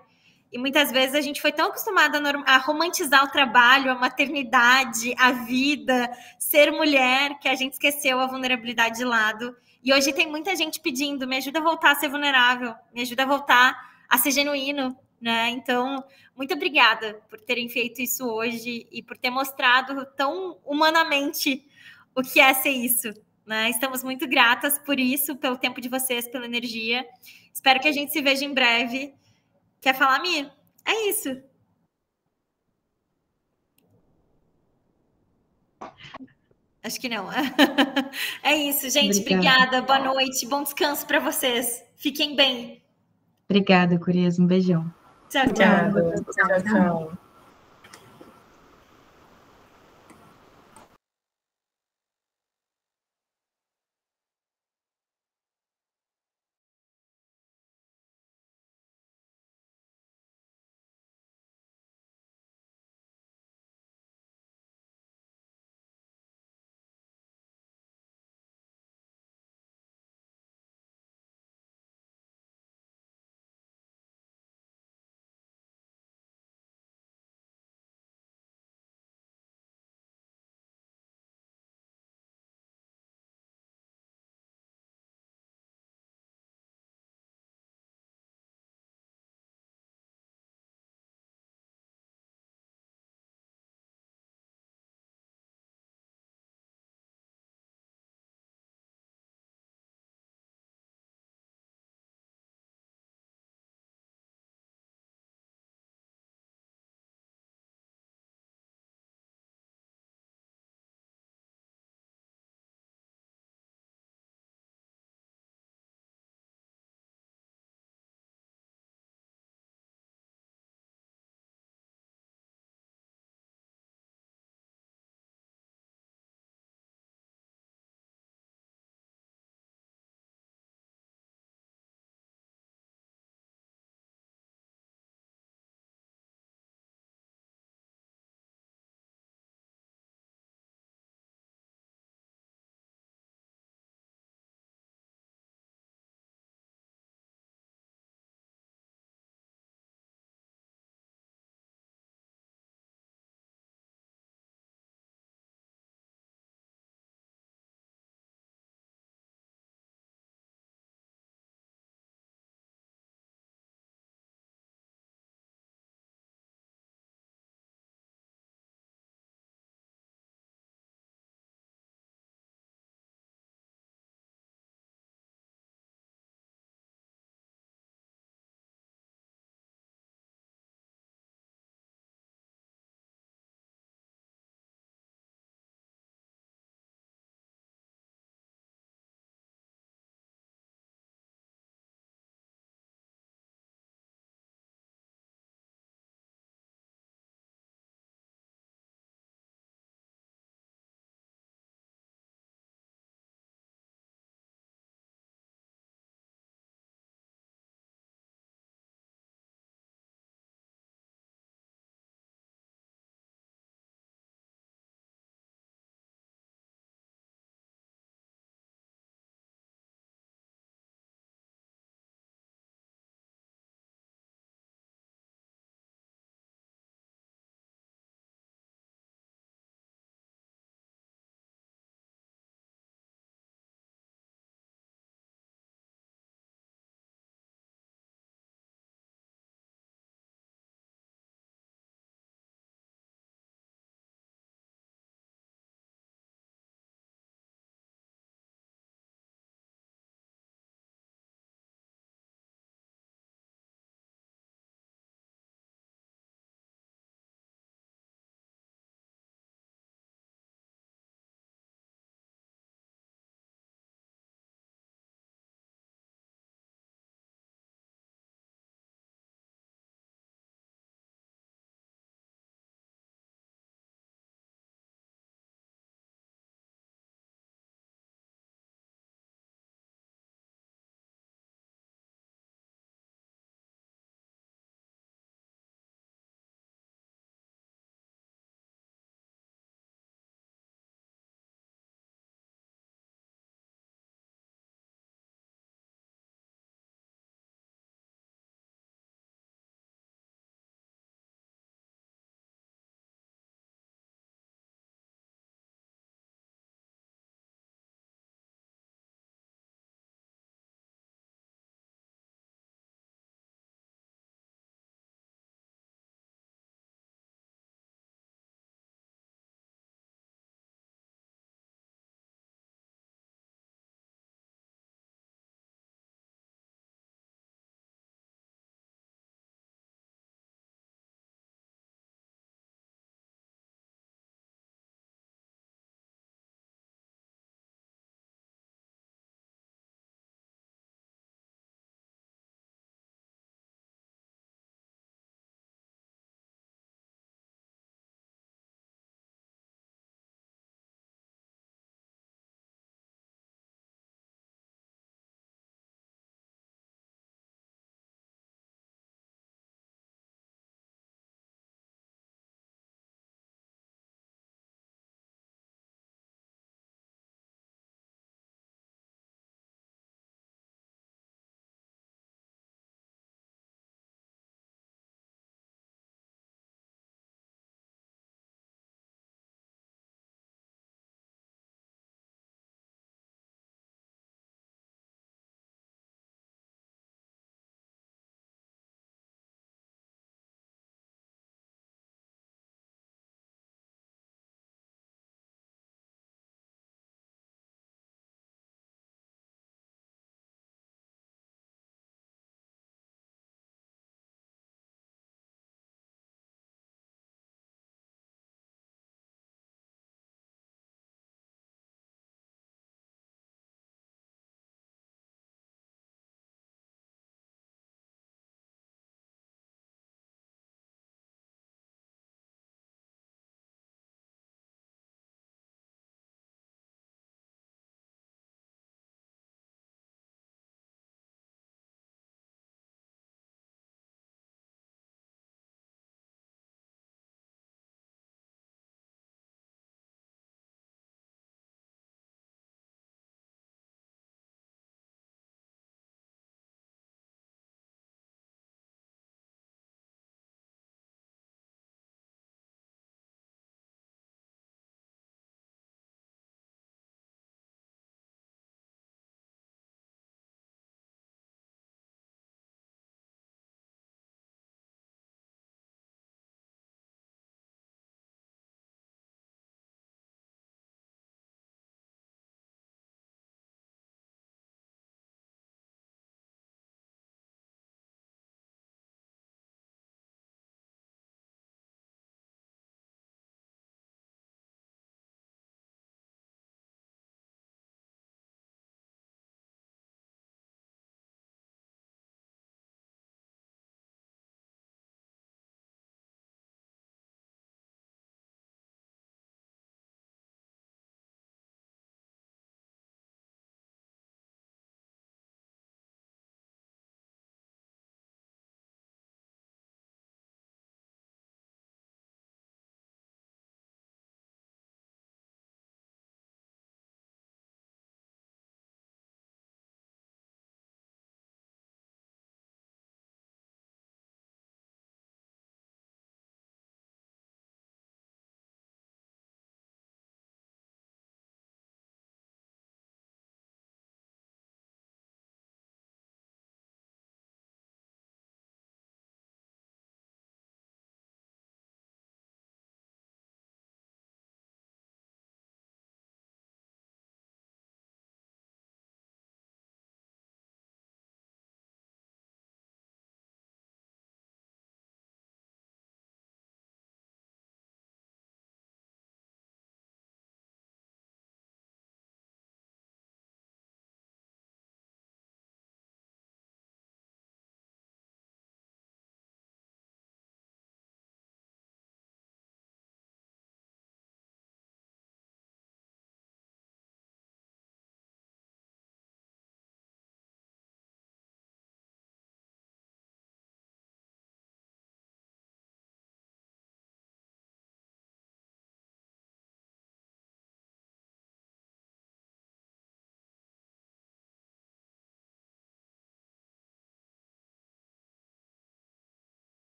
E muitas vezes a gente foi tão acostumada a romantizar o trabalho, a maternidade, a vida, ser mulher, que a gente esqueceu a vulnerabilidade de lado. E hoje tem muita gente pedindo, me ajuda a voltar a ser vulnerável, me ajuda a voltar a ser genuíno, né? Então, muito obrigada por terem feito isso hoje e por ter mostrado tão humanamente o que é ser isso, né? Estamos muito gratas por isso, pelo tempo de vocês, pela energia. Espero que a gente se veja em breve. Quer falar, Mi? É isso. Acho que não. É isso, gente. Obrigada. Boa noite. Bom descanso para vocês. Fiquem bem.
Obrigada, Curias. Um beijão.
Tchau, tchau.
Obrigada. Tchau, tchau.